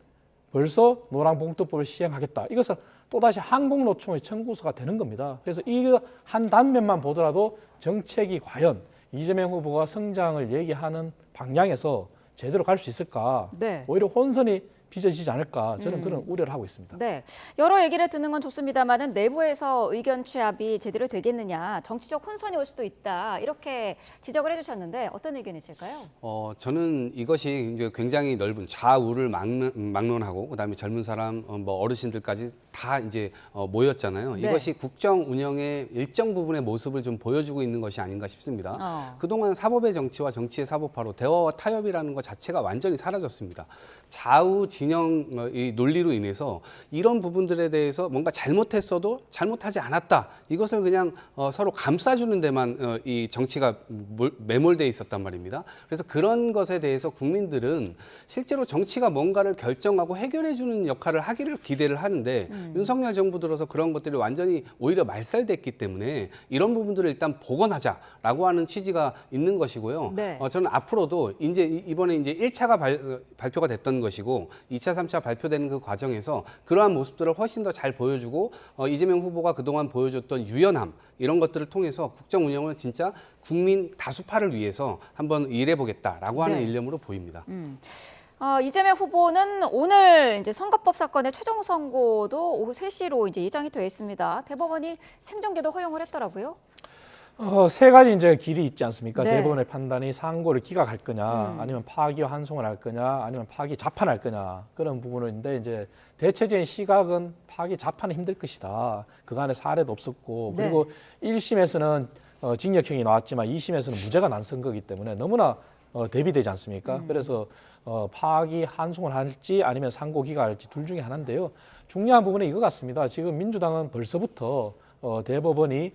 벌써 노랑봉투법을 시행하겠다. 이것은 또다시 한국노총의 청구서가 되는 겁니다. 그래서 이 한 단면만 보더라도 정책이 과연 이재명 후보가 성장을 얘기하는 방향에서 제대로 갈 수 있을까? 네. 오히려 혼선이 빚어지지 않을까? 저는 그런 우려를 하고 있습니다. 네, 여러 얘기를 듣는 건 좋습니다만은 내부에서 의견 취합이 제대로 되겠느냐, 정치적 혼선이 올 수도 있다 이렇게 지적을 해주셨는데 어떤 의견이실까요? 저는 이것이 이제 굉장히 넓은 좌우를 막론하고 그다음에 젊은 사람, 뭐 어르신들까지 다 이제 모였잖아요. 네. 이것이 국정 운영의 일정 부분의 모습을 좀 보여주고 있는 것이 아닌가 싶습니다. 그동안 사법의 정치와 정치의 사법화로 대화와 타협이라는 것 자체가 완전히 사라졌습니다. 좌우 진영 이 논리로 인해서 이런 부분들에 대해서 뭔가 잘못했어도 잘못하지 않았다. 이것을 그냥 서로 감싸주는 데만 이 정치가 매몰돼 있었단 말입니다. 그래서 그런 것에 대해서 국민들은 실제로 정치가 뭔가를 결정하고 해결해주는 역할을 하기를 기대를 하는데 윤석열 정부 들어서 그런 것들이 완전히 오히려 말살됐기 때문에 이런 부분들을 일단 복원하자라고 하는 취지가 있는 것이고요. 네. 저는 앞으로도 이제 이번에 이제 1차가 발표가 됐던 것이고 2차, 3차 발표되는 그 과정에서 그러한 모습들을 훨씬 더 잘 보여주고 이재명 후보가 그동안 보여줬던 유연함 이런 것들을 통해서 국정 운영을 진짜 국민 다수파를 위해서 한번 일해보겠다라고 하는 네. 일념으로 보입니다. 이재명 후보는 오늘 이제 선거법 사건의 최종 선고도 오후 3시로 이제 예정이 되어 있습니다. 대법원이 생중계도 허용을 했더라고요. 세 가지 이제 길이 있지 않습니까? 네. 대법원의 판단이 상고를 기각할 거냐, 아니면 파기와 환송을 할 거냐, 아니면 파기 자판할 거냐 그런 부분인데 이제 대체적인 시각은 파기 자판이 힘들 것이다. 그간의 사례도 없었고 네. 그리고 1심에서는 징역형이 나왔지만 2심에서는 무죄가 난 선거이기 때문에 너무나 대비되지 않습니까? 그래서 파기 환송을 할지 아니면 상고 기각할지 둘 중에 하나인데요. 중요한 부분은 이거 같습니다. 지금 민주당은 벌써부터 대법원이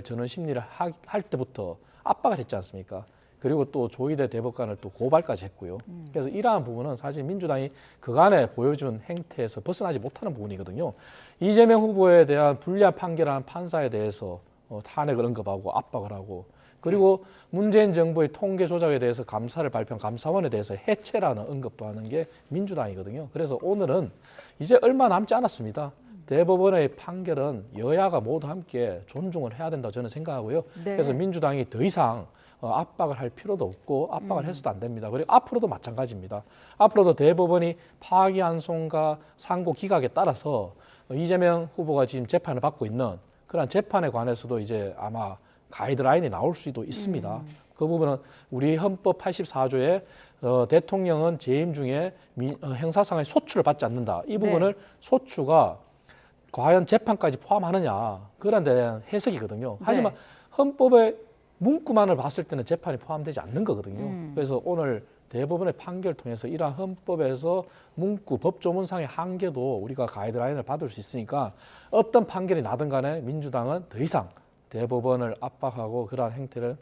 전원 심리를 할 때부터 압박을 했지 않습니까? 그리고 또 조희대 대법관을 또 고발까지 했고요. 그래서 이러한 부분은 사실 민주당이 그간에 보여준 행태에서 벗어나지 못하는 부분이거든요. 이재명 후보에 대한 불리한 판결한 판사에 대해서 탄핵을 언급하고 압박을 하고, 그리고 문재인 정부의 통계 조작에 대해서 감사를 발표한 감사원에 대해서 해체라는 언급도 하는 게 민주당이거든요. 그래서 오늘은 이제 얼마 남지 않았습니다. 대법원의 판결은 여야가 모두 함께 존중을 해야 된다고 저는 생각하고요. 네. 그래서 민주당이 더 이상 압박을 할 필요도 없고 압박을 해서도 안 됩니다. 그리고 앞으로도 마찬가지입니다. 앞으로도 대법원이 파기환송과 상고 기각에 따라서 이재명 후보가 지금 재판을 받고 있는 그런 재판에 관해서도 이제 아마 가이드라인이 나올 수도 있습니다. 그 부분은 우리 헌법 84조에 대통령은 재임 중에 형사상의 소추를 받지 않는다. 이 부분을 소추가 과연 재판까지 포함하느냐 그런 데 대한 해석이거든요. 하지만 헌법의 문구만을 봤을 때는 재판이 포함되지 않는 거거든요. 그래서 오늘 대법원의 판결을 통해서 이러한 헌법에서 문구, 법조문상의 한계도 우리가 가이드라인을 받을 수 있으니까 어떤 판결이 나든 간에 민주당은 더 이상 대법원을 압박하고 그러한 행태를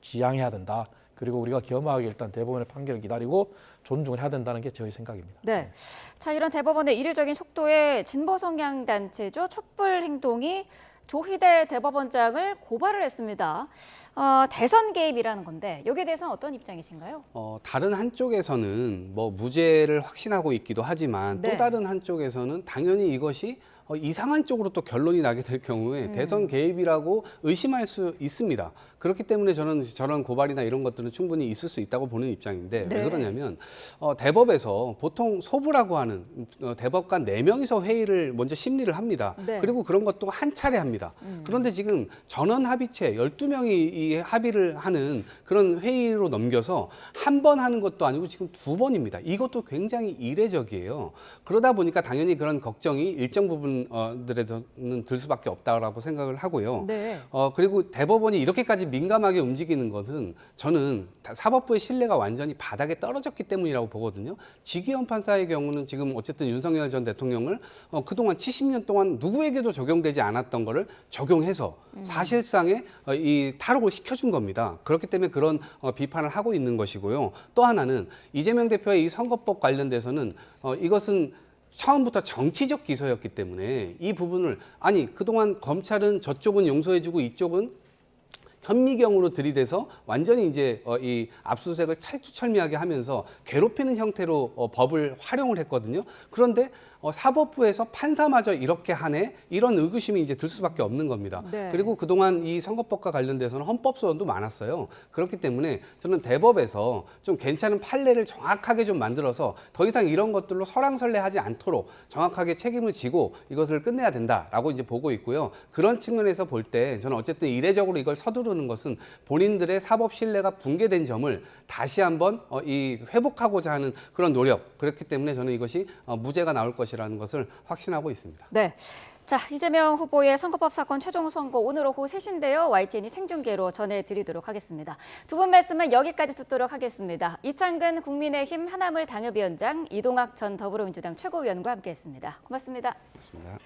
지양해야 된다. 그리고 우리가 겸허하게 일단 대법원의 판결을 기다리고 존중을 해야 된다는 게 저희 생각입니다. 네. 자, 이런 대법원의 이례적인 속도에 진보 성향 단체죠. 촛불 행동이 조희대 대법원장을 고발을 했습니다. 대선 개입이라는 건데 여기에 대해서는 어떤 입장이신가요? 다른 한쪽에서는 뭐 무죄를 확신하고 있기도 하지만 네. 또 다른 한쪽에서는 당연히 이것이 이상한 쪽으로 또 결론이 나게 될 경우에 대선 개입이라고 의심할 수 있습니다. 그렇기 때문에 저는 저런 고발이나 이런 것들은 충분히 있을 수 있다고 보는 입장인데 네. 왜 그러냐면 대법에서 보통 소부라고 하는 대법관 4명이서 회의를 먼저 심리를 합니다. 네. 그리고 그런 것도 한 차례 합니다. 그런데 지금 전원 합의체 12명이 이 합의를 하는 그런 회의로 넘겨서 한 번 하는 것도 아니고 지금 2번입니다. 이것도 굉장히 이례적이에요. 그러다 보니까 당연히 그런 걱정이 일정 부분들에서는 들 수밖에 없다라고 생각을 하고요. 네. 그리고 대법원이 이렇게까지 민감하게 움직이는 것은 저는 사법부의 신뢰가 완전히 바닥에 떨어졌기 때문이라고 보거든요. 지기현 판사의 경우는 지금 어쨌든 윤석열 전 대통령을 그동안 70년 동안 누구에게도 적용되지 않았던 거를 적용해서 사실상의 이 탈옥을 시켜준 겁니다. 그렇기 때문에 그런 비판을 하고 있는 것이고요. 또 하나는 이재명 대표의 이 선거법 관련돼서는 이것은 처음부터 정치적 기소였기 때문에 이 부분을 아니 그동안 검찰은 저쪽은 용서해주고 이쪽은 현미경으로 들이대서 완전히 이제 이 압수수색을 찰투철미하게 하면서 괴롭히는 형태로 법을 활용을 했거든요. 그런데 사법부에서 판사마저 이렇게 하네? 이런 의구심이 이제 들 수밖에 없는 겁니다. 네. 그리고 그동안 이 선거법과 관련돼서는 헌법 소원도 많았어요. 그렇기 때문에 저는 대법에서 좀 괜찮은 판례를 정확하게 좀 만들어서 더 이상 이런 것들로 설왕설래하지 않도록 정확하게 책임을 지고 이것을 끝내야 된다라고 이제 보고 있고요. 그런 측면에서 볼 때 저는 어쨌든 이례적으로 이걸 서두르는 것은 본인들의 사법 신뢰가 붕괴된 점을 다시 한번 이 회복하고자 하는 그런 노력. 그렇기 때문에 저는 이것이 무죄가 나올 것이라는 것을 확신하고 있습니다. 네. 자, 이재명 후보의 선거법 사건 최종 선고 오늘 오후 3시인데요. YTN이 생중계로 전해드리도록 하겠습니다. 두 분 말씀은 여기까지 듣도록 하겠습니다. 이창근 국민의힘 하나물 당협위원장, 이동학 전 더불어민주당 최고위원과 함께했습니다. 고맙습니다. 고맙습니다.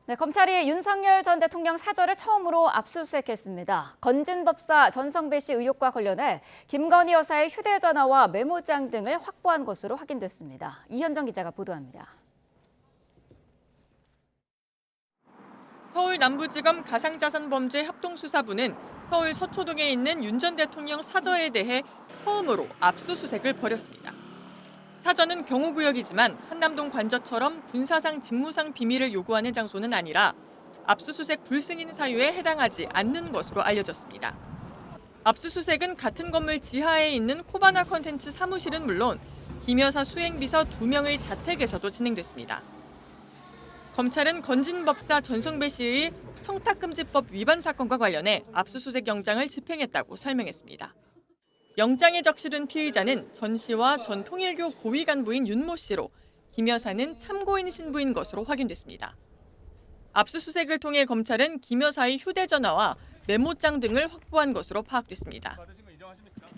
네, 검찰이 윤석열 전 대통령 사저를 처음으로 압수수색했습니다. 건진법사 전성배 씨 의혹과 관련해 김건희 여사의 휴대전화와 메모장 등을 확보한 것으로 확인됐습니다. 이현정 기자가 보도합니다. 서울 남부지검 가상자산범죄 합동수사부는 서울 서초동에 있는 윤 전 대통령 사저에 대해 처음으로 압수수색을 벌였습니다. 사저는 경호구역이지만 한남동 관저처럼 군사상 직무상 비밀을 요구하는 장소는 아니라 압수수색 불승인 사유에 해당하지 않는 것으로 알려졌습니다. 압수수색은 같은 건물 지하에 있는 코바나 컨텐츠 사무실은 물론 김 여사 수행비서 2명의 자택에서도 진행됐습니다. 검찰은 건진법사 전성배 씨의 청탁금지법 위반 사건과 관련해 압수수색 영장을 집행했다고 설명했습니다. 영장에 적시된 피의자는 전 씨와 전 통일교 고위 간부인 윤모 씨로 김 여사는 참고인 신부인 것으로 확인됐습니다. 압수수색을 통해 검찰은 김 여사의 휴대전화와 메모장 등을 확보한 것으로 파악됐습니다.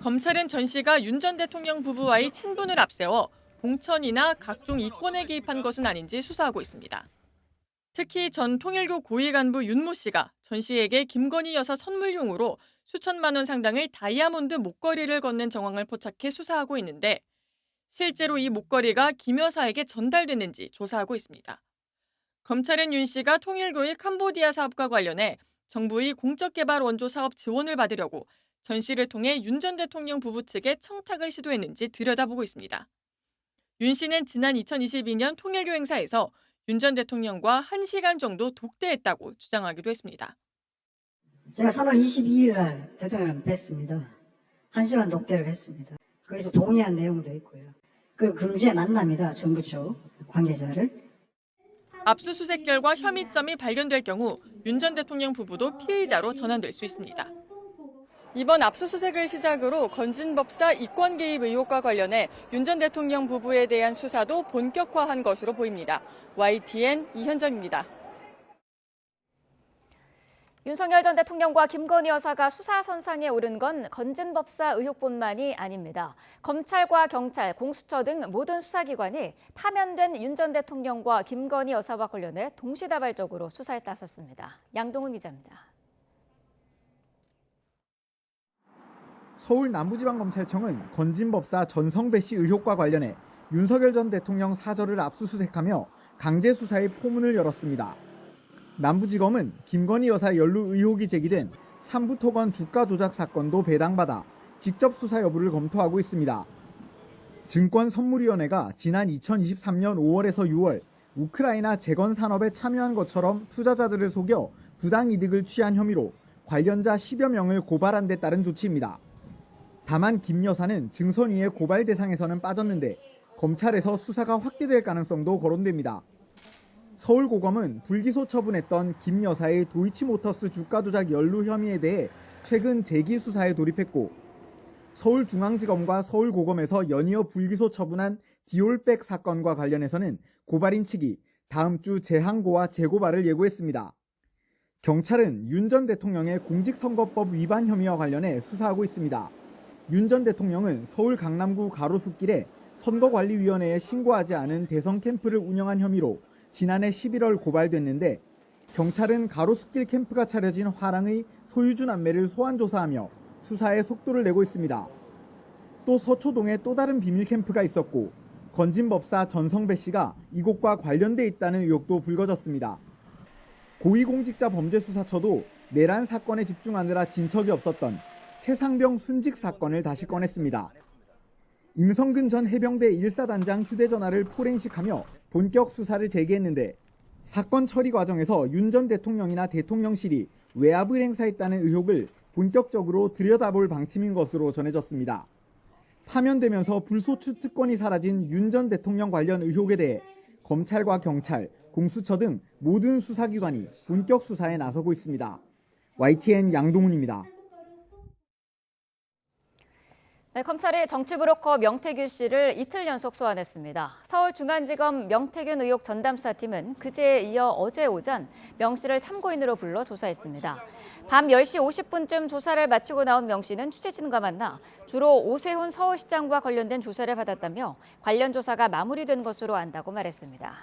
검찰은 전 씨가 윤 전 대통령 부부와의 친분을 앞세워 공천이나 각종 이권에 개입한 것은 아닌지 수사하고 있습니다. 특히 전 통일교 고위 간부 윤모 씨가 전 씨에게 김건희 여사 선물용으로 수천만 원 상당의 다이아몬드 목걸이를 건넨 정황을 포착해 수사하고 있는데 실제로 이 목걸이가 김 여사에게 전달됐는지 조사하고 있습니다. 검찰은 윤 씨가 통일교의 캄보디아 사업과 관련해 정부의 공적개발 원조 사업 지원을 받으려고 전 씨를 통해 윤 전 대통령 부부 측에 청탁을 시도했는지 들여다보고 있습니다. 윤 씨는 지난 2022년 통일교 행사에서 윤 전 대통령과 1시간 정도 독대했다고 주장하기도 했습니다. 제가 3월 22일 날 대통령을 뵀습니다. 1시간 독대를 했습니다. 거기서 동의한 내용도 있고요. 그 금주에 만납니다. 정부 쪽 관계자를. 압수수색 결과 혐의점이 발견될 경우 윤 전 대통령 부부도 피의자로 전환될 수 있습니다. 이번 압수수색을 시작으로 건진법사 이권 개입 의혹과 관련해 윤 전 대통령 부부에 대한 수사도 본격화한 것으로 보입니다. YTN 이현정입니다. 윤석열 전 대통령과 김건희 여사가 수사선상에 오른 건 건진법사 의혹뿐만이 아닙니다. 검찰과 경찰, 공수처 등 모든 수사기관이 파면된 윤 전 대통령과 김건희 여사와 관련해 동시다발적으로 수사에 나섰습니다. 양동훈 기자입니다. 서울 남부지방검찰청은 건진법사 전성배 씨 의혹과 관련해 윤석열 전 대통령 사저를 압수수색하며 강제 수사의 포문을 열었습니다. 남부지검은 김건희 여사 연루 의혹이 제기된 삼부토건 주가 조작 사건도 배당받아 직접 수사 여부를 검토하고 있습니다. 증권선물위원회가 지난 2023년 5월에서 6월 우크라이나 재건 산업에 참여한 것처럼 투자자들을 속여 부당 이득을 취한 혐의로 관련자 10여 명을 고발한 데 따른 조치입니다. 다만 김 여사는 증선위의 고발 대상에서는 빠졌는데 검찰에서 수사가 확대될 가능성도 거론됩니다. 서울고검은 불기소 처분했던 김 여사의 도이치모터스 주가 조작 연루 혐의에 대해 최근 재기 수사에 돌입했고 서울중앙지검과 서울고검에서 연이어 불기소 처분한 디올백 사건과 관련해서는 고발인 측이 다음 주 재항고와 재고발을 예고했습니다. 경찰은 윤 전 대통령의 공직선거법 위반 혐의와 관련해 수사하고 있습니다. 윤 전 대통령은 서울 강남구 가로수길에 선거관리위원회에 신고하지 않은 대선 캠프를 운영한 혐의로 지난해 11월 고발됐는데 경찰은 가로수길 캠프가 차려진 화랑의 소유주 남매를 소환 조사하며 수사에 속도를 내고 있습니다. 또 서초동에 또 다른 비밀 캠프가 있었고 건진법사 전성배 씨가 이곳과 관련돼 있다는 의혹도 불거졌습니다. 고위공직자범죄수사처도 내란 사건에 집중하느라 진척이 없었던 최상병 순직 사건을 다시 꺼냈습니다. 임성근 전 해병대 1사단장 휴대전화를 포렌식하며 본격 수사를 재개했는데 사건 처리 과정에서 윤 전 대통령이나 대통령실이 외압을 행사했다는 의혹을 본격적으로 들여다볼 방침인 것으로 전해졌습니다. 파면되면서 불소추 특권이 사라진 윤 전 대통령 관련 의혹에 대해 검찰과 경찰, 공수처 등 모든 수사기관이 본격 수사에 나서고 있습니다. YTN 양동훈입니다. 네, 검찰이 정치브로커 명태균 씨를 이틀 연속 소환했습니다. 서울중앙지검 명태균 의혹 전담수사팀은 그제에 이어 어제 오전 명 씨를 참고인으로 불러 조사했습니다. 밤 10시 50분쯤 조사를 마치고 나온 명 씨는 취재진과 만나 주로 오세훈 서울시장과 관련된 조사를 받았다며 관련 조사가 마무리된 것으로 안다고 말했습니다.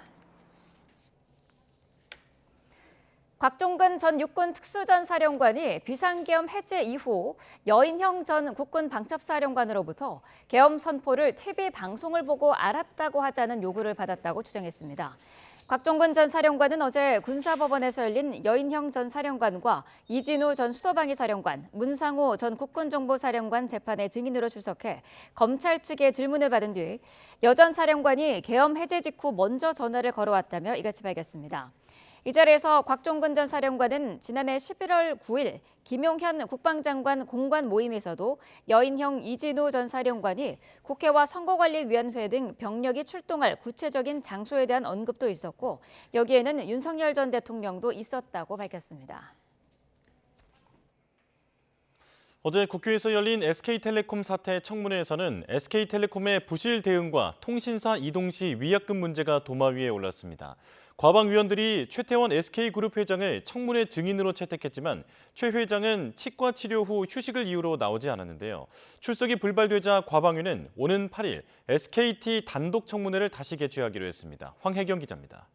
곽종근 전 육군 특수전사령관이 비상계엄 해제 이후 여인형 전 국군 방첩사령관으로부터 계엄 선포를 TV 방송을 보고 알았다고 하자는 요구를 받았다고 주장했습니다. 곽종근 전 사령관은 어제 군사법원에서 열린 여인형 전 사령관과 이진우 전 수도방위 사령관, 문상호 전 국군정보사령관 재판에 증인으로 출석해 검찰 측의 질문을 받은 뒤 여 전 사령관이 계엄 해제 직후 먼저 전화를 걸어왔다며 이같이 밝혔습니다. 이 자리에서 곽종근 전 사령관은 지난해 11월 9일 김용현 국방장관 공관 모임에서도 여인형 이진우 전 사령관이 국회와 선거관리위원회 등 병력이 출동할 구체적인 장소에 대한 언급도 있었고 여기에는 윤석열 전 대통령도 있었다고 밝혔습니다. 어제 국회에서 열린 SK텔레콤 사태 청문회에서는 SK텔레콤의 부실 대응과 통신사 이동 시 위약금 문제가 도마 위에 올랐습니다. 과방 위원들이 최태원 SK그룹 회장을 청문회 증인으로 채택했지만 최 회장은 치과 치료 후 휴식을 이유로 나오지 않았는데요. 출석이 불발되자 과방위는 오는 8일 SKT 단독 청문회를 다시 개최하기로 했습니다. 황혜경 기자입니다.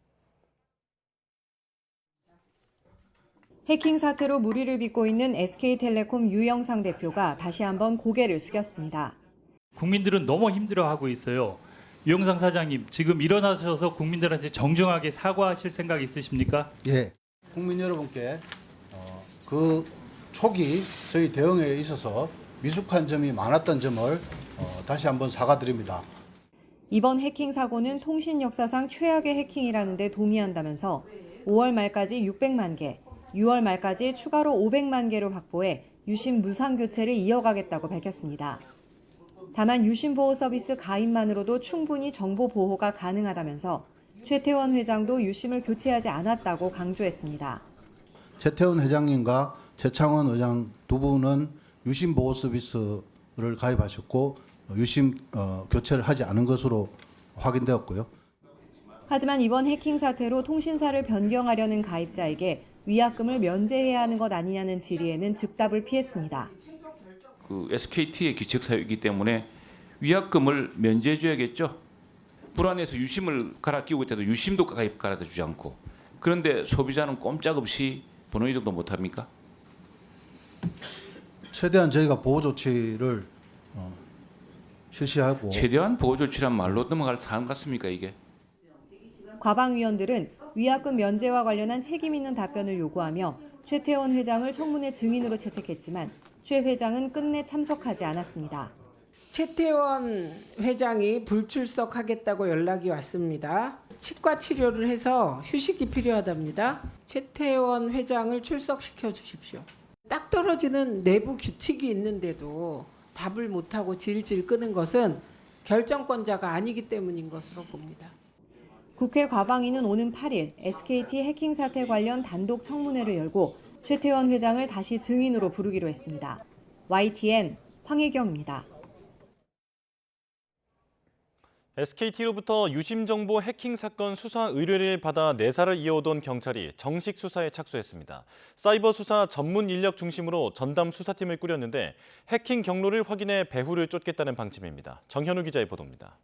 해킹 사태로 물의를 빚고 있는 SK텔레콤 유영상 대표가 다시 한번 고개를 숙였습니다. 국민들은 너무 힘들어하고 있어요. 유영상 사장님, 지금 일어나셔서 국민들한테 정중하게 사과하실 생각 있으십니까? 예, 국민 여러분께 그 초기 저희 대응에 있어서 미숙한 점이 많았던 점을 다시 한번 사과드립니다. 이번 해킹 사고는 통신 역사상 최악의 해킹이라는 데 동의한다면서 5월 말까지 600만 개, 6월 말까지 추가로 500만 개로 확보해 유심 무상 교체를 이어가겠다고 밝혔습니다. 다만 유심 보호 서비스 가입만으로도 충분히 정보 보호가 가능하다면서 최태원 회장도 유심을 교체하지 않았다고 강조했습니다. 최태원 회장님과 최창원 의장 두 분은 유심 보호 서비스를 가입하셨고 유심 교체를 하지 않은 것으로 확인되었고요. 하지만 이번 해킹 사태로 통신사를 변경하려는 가입자에게 위약금을 면제해야 하는 것 아니냐는 질의에는 즉답을 피했습니다. 그 SKT의 기책 사유이기 때문에 위약금을 면제해줘야겠죠. 불안해서 유심을 갈아 끼우고 있다도 유심도 갈아다 주지 않고 그런데 소비자는 꼼짝없이 번호 이동도 못합니까? 최대한 저희가 보호 조치를 실시하고 최대한 보호 조치란 말로 넘어갈 사안 같습니까 이게? 과방위원들은 위약금 면제와 관련한 책임 있는 답변을 요구하며 최태원 회장을 청문회 증인으로 채택했지만 최 회장은 끝내 참석하지 않았습니다. 최태원 회장이 불출석하겠다고 연락이 왔습니다. 치과 치료를 해서 휴식이 필요하답니다. 최태원 회장을 출석시켜 주십시오. 딱 떨어지는 내부 규칙이 있는데도 답을 못하고 질질 끄는 것은 결정권자가 아니기 때문인 것으로 봅니다. 국회 과방위는 오는 8일 SKT 해킹 사태 관련 단독 청문회를 열고 최태원 회장을 다시 증인으로 부르기로 했습니다. YTN 황혜경입니다. SKT로부터 유심 정보 해킹 사건 수사 의뢰를 받아 내사를 이어오던 경찰이 정식 수사에 착수했습니다. 사이버 수사 전문 인력 중심으로 전담 수사팀을 꾸렸는데 해킹 경로를 확인해 배후를 쫓겠다는 방침입니다. 정현우 기자의 보도입니다.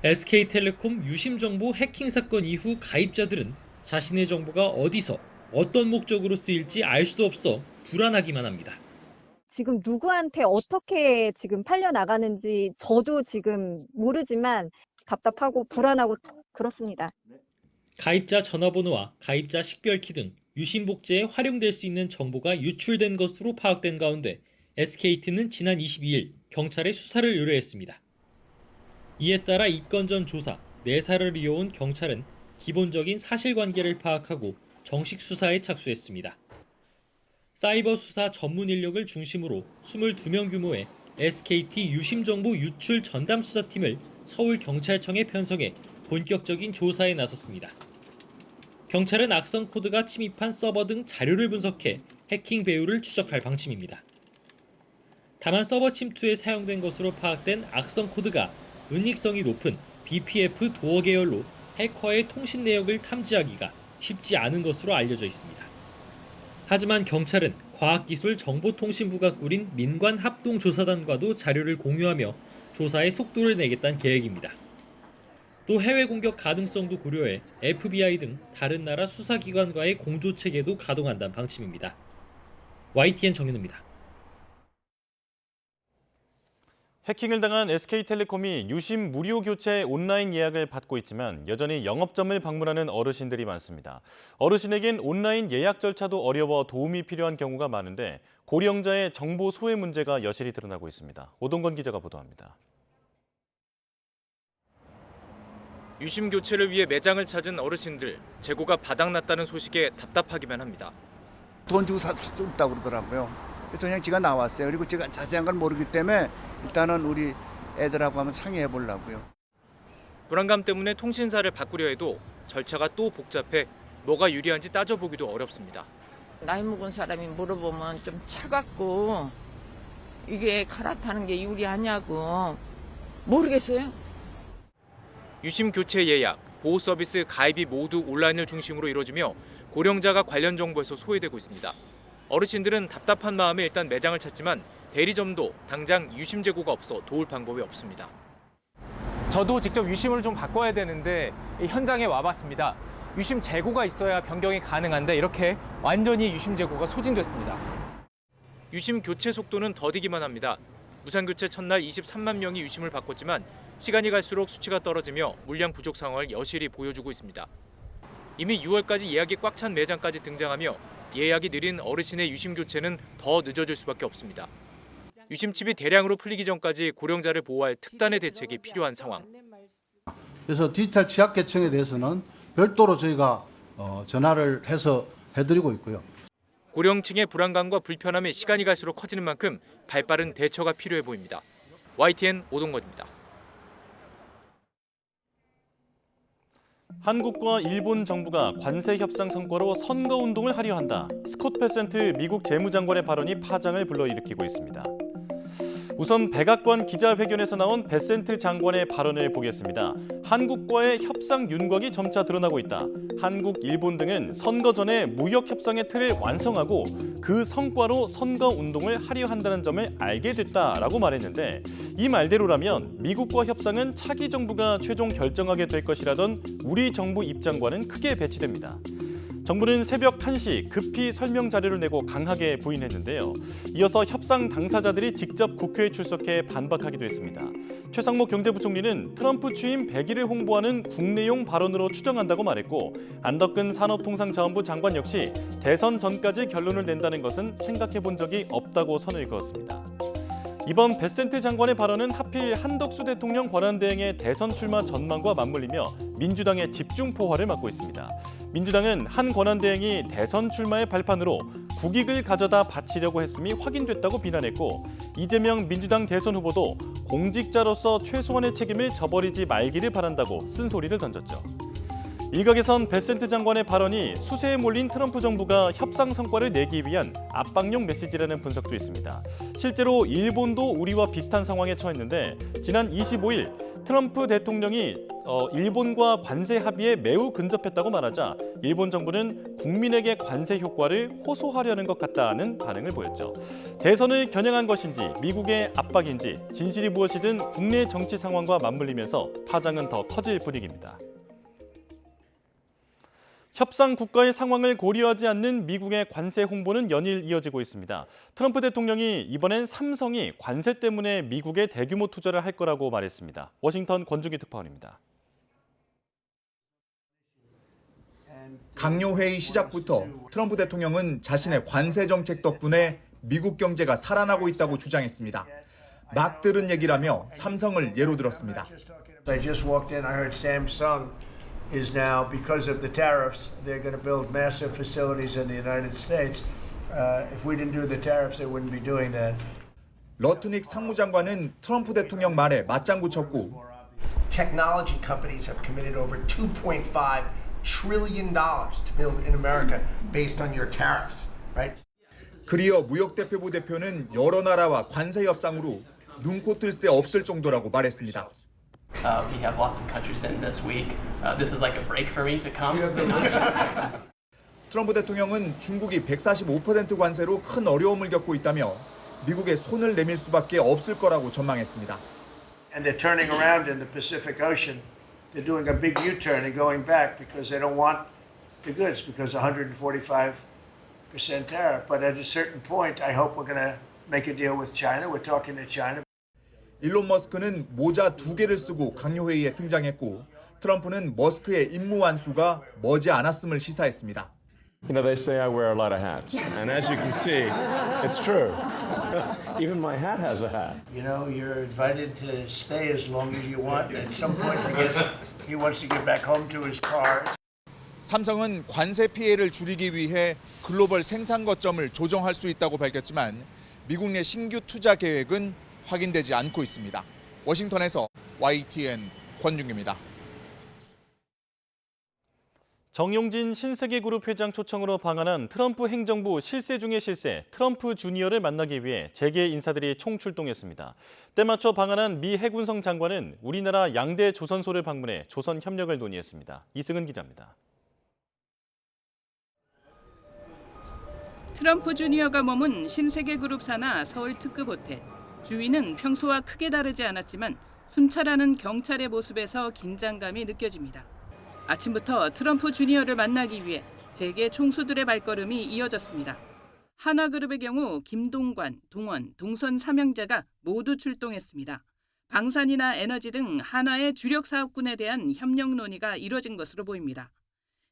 SK텔레콤 유심 정보 해킹 사건 이후 가입자들은 자신의 정보가 어디서 어떤 목적으로 쓰일지 알 수 없어 불안하기만 합니다. 지금 누구한테 어떻게 지금 팔려 나가는지 저도 지금 모르지만 답답하고 불안하고 그렇습니다. 가입자 전화번호와 가입자 식별키 등 유심 복제에 활용될 수 있는 정보가 유출된 것으로 파악된 가운데 SKT는 지난 22일 경찰에 수사를 의뢰했습니다. 이에 따라 입건 조사, 내사를 이어온 경찰은 기본적인 사실관계를 파악하고 정식 수사에 착수했습니다. 사이버 수사 전문 인력을 중심으로 22명 규모의 SKT 유심정보 유출 전담 수사팀을 서울경찰청에 편성해 본격적인 조사에 나섰습니다. 경찰은 악성 코드가 침입한 서버 등 자료를 분석해 해킹 배후를 추적할 방침입니다. 다만 서버 침투에 사용된 것으로 파악된 악성 코드가 은닉성이 높은 BPF 도어 계열로 해커의 통신 내역을 탐지하기가 쉽지 않은 것으로 알려져 있습니다. 하지만 경찰은 과학기술정보통신부가 꾸린 민관합동조사단과도 자료를 공유하며 조사에 속도를 내겠다는 계획입니다. 또 해외 공격 가능성도 고려해 FBI 등 다른 나라 수사기관과의 공조체계도 가동한다는 방침입니다. YTN 정현우입니다. 해킹을 당한 SK텔레콤이 유심 무료 교체 온라인 예약을 받고 있지만 여전히 영업점을 방문하는 어르신들이 많습니다. 어르신에겐 온라인 예약 절차도 어려워 도움이 필요한 경우가 많은데 고령자의 정보 소외 문제가 여실히 드러나고 있습니다. 오동건 기자가 보도합니다. 유심 교체를 위해 매장을 찾은 어르신들, 재고가 바닥났다는 소식에 답답하기만 합니다. 돈 주고 살 수 없다고 그러더라고요. 그래서 그냥 제가 나왔어요. 그리고 제가 자세한 건 모르기 때문에 일단은 우리 애들하고 한번 상의해 보려고요. 불안감 때문에 통신사를 바꾸려 해도 절차가 또 복잡해 뭐가 유리한지 따져보기도 어렵습니다. 나이 먹은 사람이 물어보면 좀 차갑고 이게 갈아타는 게 유리하냐고 모르겠어요. 유심 교체 예약, 보호 서비스 가입이 모두 온라인을 중심으로 이루어지며 고령자가 관련 정보에서 소외되고 있습니다. 어르신들은 답답한 마음에 일단 매장을 찾지만 대리점도 당장 유심 재고가 없어 도울 방법이 없습니다. 저도 직접 유심을 좀 바꿔야 되는데 현장에 와봤습니다. 유심 재고가 있어야 변경이 가능한데 이렇게 완전히 유심 재고가 소진됐습니다. 유심 교체 속도는 더디기만 합니다. 무상 교체 첫날 23만 명이 유심을 바꿨지만 시간이 갈수록 수치가 떨어지며 물량 부족 상황을 여실히 보여주고 있습니다. 이미 6월까지 예약이 꽉 찬 매장까지 등장하며 예약이 느린 어르신의 유심 교체는 더 늦어질 수밖에 없습니다. 유심칩이 대량으로 풀리기 전까지 고령자를 보호할 특단의 대책이 필요한 상황. 그래서 디지털 취약계층에 대해서는 별도로 저희가 전화를 해서 해드리고 있고요. 고령층의 불안감과 불편함이 시간이 갈수록 커지는 만큼 발빠른 대처가 필요해 보입니다. YTN 오동건입니다. 한국과 일본 정부가 관세 협상 성과로 선거운동을 하려 한다. 스콧 베센트 미국 재무장관의 발언이 파장을 불러일으키고 있습니다. 우선 백악관 기자회견에서 나온 베센트 장관의 발언을 보겠습니다. 한국과의 협상 윤곽이 점차 드러나고 있다. 한국, 일본 등은 선거 전에 무역 협상의 틀을 완성하고 그 성과로 선거 운동을 하려 한다는 점을 알게 됐다라고 말했는데 이 말대로라면 미국과 협상은 차기 정부가 최종 결정하게 될 것이라던 우리 정부 입장과는 크게 배치됩니다. 정부는 새벽 1시 급히 설명 자료를 내고 강하게 부인했는데요. 이어서 협상 당사자들이 직접 국회에 출석해 반박하기도 했습니다. 최상목 경제부총리는 트럼프 취임 100일을 홍보하는 국내용 발언으로 추정한다고 말했고, 안덕근 산업통상자원부 장관 역시 대선 전까지 결론을 낸다는 것은 생각해 본 적이 없다고 선을 그었습니다. 이번 베센트 장관의 발언은 하필 한덕수 대통령 권한대행의 대선 출마 전망과 맞물리며 민주당의 집중포화를 맞고 있습니다. 민주당은 한 권한대행이 대선 출마의 발판으로 국익을 가져다 바치려고 했음이 확인됐다고 비난했고, 이재명 민주당 대선 후보도 공직자로서 최소한의 책임을 져버리지 말기를 바란다고 쓴소리를 던졌죠. 일각에선 베센트 장관의 발언이 수세에 몰린 트럼프 정부가 협상 성과를 내기 위한 압박용 메시지라는 분석도 있습니다. 실제로 일본도 우리와 비슷한 상황에 처했는데, 지난 25일 트럼프 대통령이 일본과 관세 합의에 매우 근접했다고 말하자 일본 정부는 국민에게 관세 효과를 호소하려는 것 같다는 반응을 보였죠. 대선을 겨냥한 것인지 미국의 압박인지 진실이 무엇이든 국내 정치 상황과 맞물리면서 파장은 더 커질 분위기입니다. 협상 국가의 상황을 고려하지 않는 미국의 관세 홍보는 연일 이어지고 있습니다. 트럼프 대통령이 이번엔 삼성이 관세 때문에 미국에 대규모 투자를 할 거라고 말했습니다. 워싱턴 권중기 특파원입니다. 강요회의 시작부터 트럼프 대통령은 자신의 관세 정책 덕분에 미국 경제가 살아나고 있다고 주장했습니다. 막 들은 얘기라며 삼성을 예로 들었습니다. I just walked in, I heard Samsung is now, because of the tariffs, they're going to build massive facilities in the United States. If we didn't do the tariffs, they wouldn't be doing that. 러트닉 상무장관은 트럼프 대통령 말에 맞장구 쳤고, Technology companies have committed over $2.5 trillion to build in America based on your tariffs, right? 그리어 무역대표부 대표는 여러 나라와 관세 협상으로 눈코 뜰 새 없을 정도라고 말했습니다. We have lots of countries in this week. This is like a break for me to come. 트럼프 대통령은 중국이 145% 관세로 큰 어려움을 겪고 있다며 미국에 손을 내밀 수밖에 없을 거라고 전망했습니다. And they're turning around in the Pacific Ocean. They're doing a big U-turn and going back because they don't want the goods because 145% tariff. But at a certain point, I hope we're going to make a deal with China. We're talking to China. 일론 머스크는 모자 2개를 쓰고 강요회의에 등장했고, 트럼프는 머스크의 임무 완수가 머지 않았음을 시사했습니다. You know, they say I wear a lot of hats, and as you can see, it's true. Even my hat has a hat. You know, you're invited to stay as long as you want. At some point, I guess he wants to get back home to his cars. 삼성은 관세 피해를 줄이기 위해 글로벌 생산 거점을 조정할 수 있다고 밝혔지만 미국 내 신규 투자 계획은 확인되지 않고 있습니다. 워싱턴에서 YTN 권중규입니다. 정용진 신세계그룹 회장 초청으로 방한한 트럼프 행정부 실세 중의 실세, 트럼프 주니어를 만나기 위해 재계 인사들이 총출동했습니다. 때맞춰 방한한 미 해군성 장관은 우리나라 양대 조선소를 방문해 조선 협력을 논의했습니다. 이승은 기자입니다. 트럼프 주니어가 머문 신세계그룹 산하 서울 특급 호텔. 주위는 평소와 크게 다르지 않았지만 순찰하는 경찰의 모습에서 긴장감이 느껴집니다. 아침부터 트럼프 주니어를 만나기 위해 재계 총수들의 발걸음이 이어졌습니다. 한화그룹의 경우 김동관, 동원, 동선 3형제가 모두 출동했습니다. 방산이나 에너지 등 한화의 주력 사업군에 대한 협력 논의가 이뤄진 것으로 보입니다.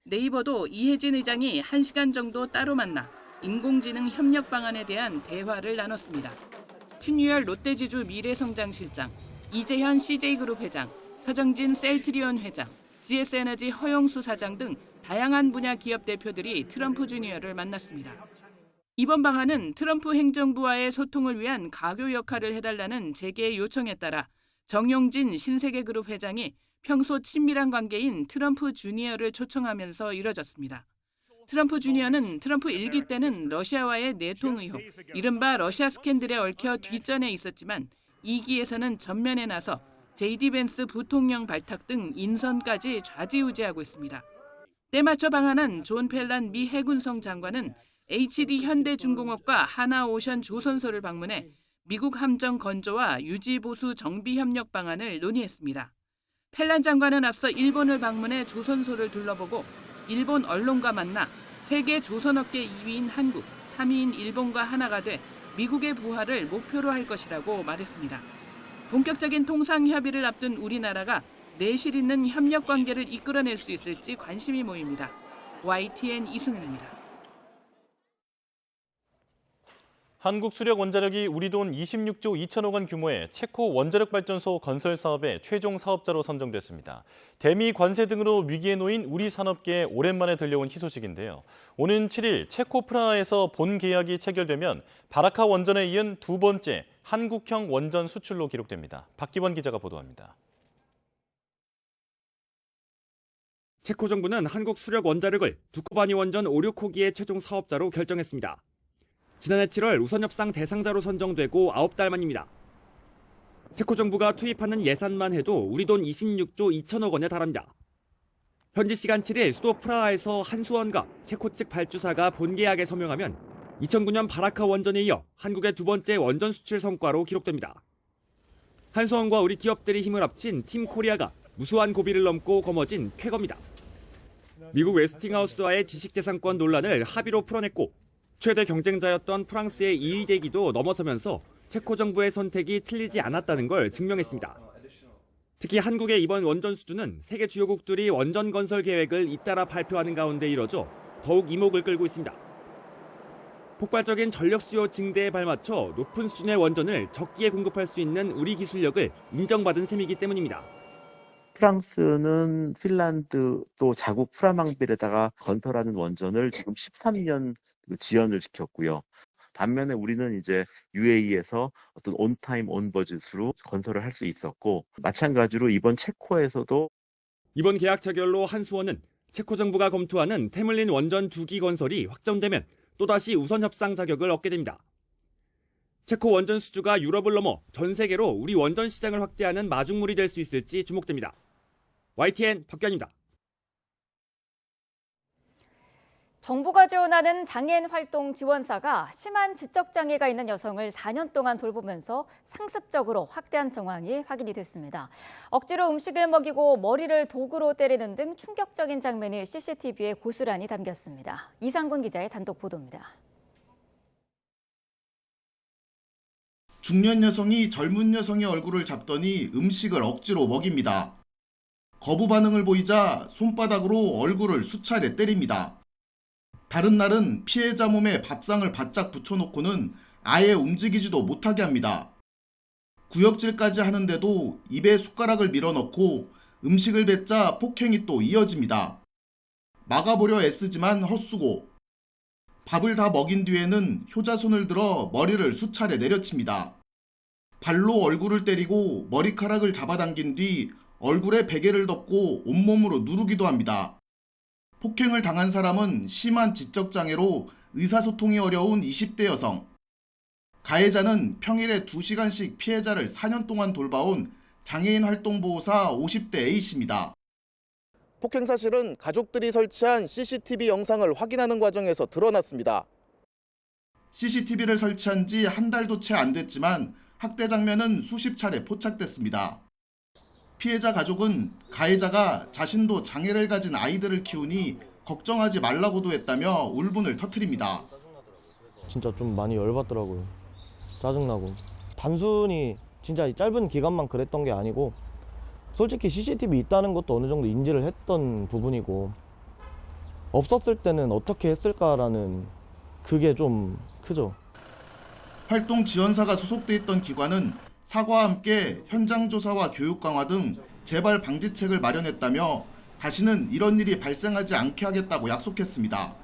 네이버도 이해진 의장이 1시간 정도 따로 만나 인공지능 협력 방안에 대한 대화를 나눴습니다. 신유열 롯데지주 미래성장실장, 이재현 CJ그룹 회장, 서정진 셀트리온 회장, GS에너지 허영수 사장 등 다양한 분야 기업 대표들이 트럼프 주니어를 만났습니다. 이번 방안은 트럼프 행정부와의 소통을 위한 가교 역할을 해달라는 재계의 요청에 따라 정용진 신세계그룹 회장이 평소 친밀한 관계인 트럼프 주니어를 초청하면서 이뤄졌습니다. 트럼프 주니어는 트럼프 1기 때는 러시아와의 내통 의혹, 이른바 러시아 스캔들에 얽혀 뒷전에 있었지만 2기에서는 전면에 나서 JD 벤스 부통령 발탁 등 인선까지 좌지우지하고 있습니다. 때맞춰 방한한 존 펠란 미 해군성 장관은 HD 현대중공업과 하나오션 조선소를 방문해 미국 함정 건조와 유지보수 정비 협력 방안을 논의했습니다. 펠란 장관은 앞서 일본을 방문해 조선소를 둘러보고 일본 언론과 만나 세계 조선업계 2위인 한국, 3위인 일본과 하나가 돼 미국의 부활을 목표로 할 것이라고 말했습니다. 본격적인 통상 협의를 앞둔 우리나라가 내실 있는 협력 관계를 이끌어낼 수 있을지 관심이 모입니다. YTN 이승은입니다. 한국수력원자력이 우리 돈 26조 2천억 원 규모의 체코 원자력발전소 건설 사업의 최종 사업자로 선정됐습니다. 대미 관세 등으로 위기에 놓인 우리 산업계에 오랜만에 들려온 희소식인데요. 오는 7일 체코 프라하에서 본 계약이 체결되면 바라카 원전에 이은 두 번째 한국형 원전 수출로 기록됩니다. 박기원 기자가 보도합니다. 체코 정부는 한국수력원자력을 두코바니 원전 5, 6호기의 최종 사업자로 결정했습니다. 지난해 7월 우선협상 대상자로 선정되고 9달 만입니다. 체코 정부가 투입하는 예산만 해도 우리 돈 26조 2천억 원에 달합니다. 현지 시간 7일 수도 프라하에서 한수원과 체코 측 발주사가 본계약에 서명하면 2009년 바라카 원전에 이어 한국의 두 번째 원전 수출 성과로 기록됩니다. 한수원과 우리 기업들이 힘을 합친 팀 코리아가 무수한 고비를 넘고 거머쥔 쾌거입니다. 미국 웨스팅하우스와의 지식재산권 논란을 합의로 풀어냈고 최대 경쟁자였던 프랑스의 이의 제기도 넘어서면서 체코 정부의 선택이 틀리지 않았다는 걸 증명했습니다. 특히 한국의 이번 원전 수주는 세계 주요국들이 원전 건설 계획을 잇따라 발표하는 가운데 이뤄져 더욱 이목을 끌고 있습니다. 폭발적인 전력 수요 증대에 발맞춰 높은 수준의 원전을 적기에 공급할 수 있는 우리 기술력을 인정받은 셈이기 때문입니다. 프랑스는 핀란드 또 자국 프라망빌에다가 건설하는 원전을 지금 13년 지연을 시켰고요. 반면에 우리는 이제 UAE에서 어떤 온타임 온버짓으로 건설을 할 수 있었고 마찬가지로 이번 체코에서도 이번 계약 체결로 한수원은 체코 정부가 검토하는 테물린 원전 2기 건설이 확정되면 또다시 우선 협상 자격을 얻게 됩니다. 체코 원전 수주가 유럽을 넘어 전 세계로 우리 원전 시장을 확대하는 마중물이 될 수 있을지 주목됩니다. YTN 박규환입니다. 정부가 지원하는 장애인 활동 지원사가 심한 지적장애가 있는 여성을 4년 동안 돌보면서 상습적으로 확대한 정황이 확인이 됐습니다. 억지로 음식을 먹이고 머리를 도구로 때리는 등 충격적인 장면이 CCTV에 고스란히 담겼습니다. 이상권 기자의 단독 보도입니다. 중년 여성이 젊은 여성의 얼굴을 잡더니 음식을 억지로 먹입니다. 거부 반응을 보이자 손바닥으로 얼굴을 수차례 때립니다. 다른 날은 피해자 몸에 밥상을 바짝 붙여놓고는 아예 움직이지도 못하게 합니다. 구역질까지 하는데도 입에 숟가락을 밀어넣고 음식을 뱉자 폭행이 또 이어집니다. 막아보려 애쓰지만 헛수고 밥을 다 먹인 뒤에는 효자손을 들어 머리를 수차례 내려칩니다. 발로 얼굴을 때리고 머리카락을 잡아당긴 뒤 얼굴에 베개를 덮고 온몸으로 누르기도 합니다. 폭행을 당한 사람은 심한 지적장애로 의사소통이 어려운 20대 여성. 가해자는 평일에 2시간씩 피해자를 4년 동안 돌봐온 장애인 활동보호사 50대 A씨입니다. 폭행 사실은 가족들이 설치한 CCTV 영상을 확인하는 과정에서 드러났습니다. CCTV를 설치한 지 한 달도 채 안 됐지만 학대 장면은 수십 차례 포착됐습니다. 피해자 가족은 가해자가 자신도 장애를 가진 아이들을 키우니 걱정하지 말라고도 했다며 울분을 터뜨립니다. 진짜 좀 많이 열받더라고요. 짜증나고. 단순히 진짜 이 짧은 기간만 그랬던 게 아니고 솔직히 CCTV 있다는 것도 어느 정도 인지를 했던 부분이고 없었을 때는 어떻게 했을까라는 그게 좀 크죠. 활동 지원사가 소속돼 있던 기관은 사과와 함께 현장 조사와 교육 강화 등 재발 방지책을 마련했다며 다시는 이런 일이 발생하지 않게 하겠다고 약속했습니다.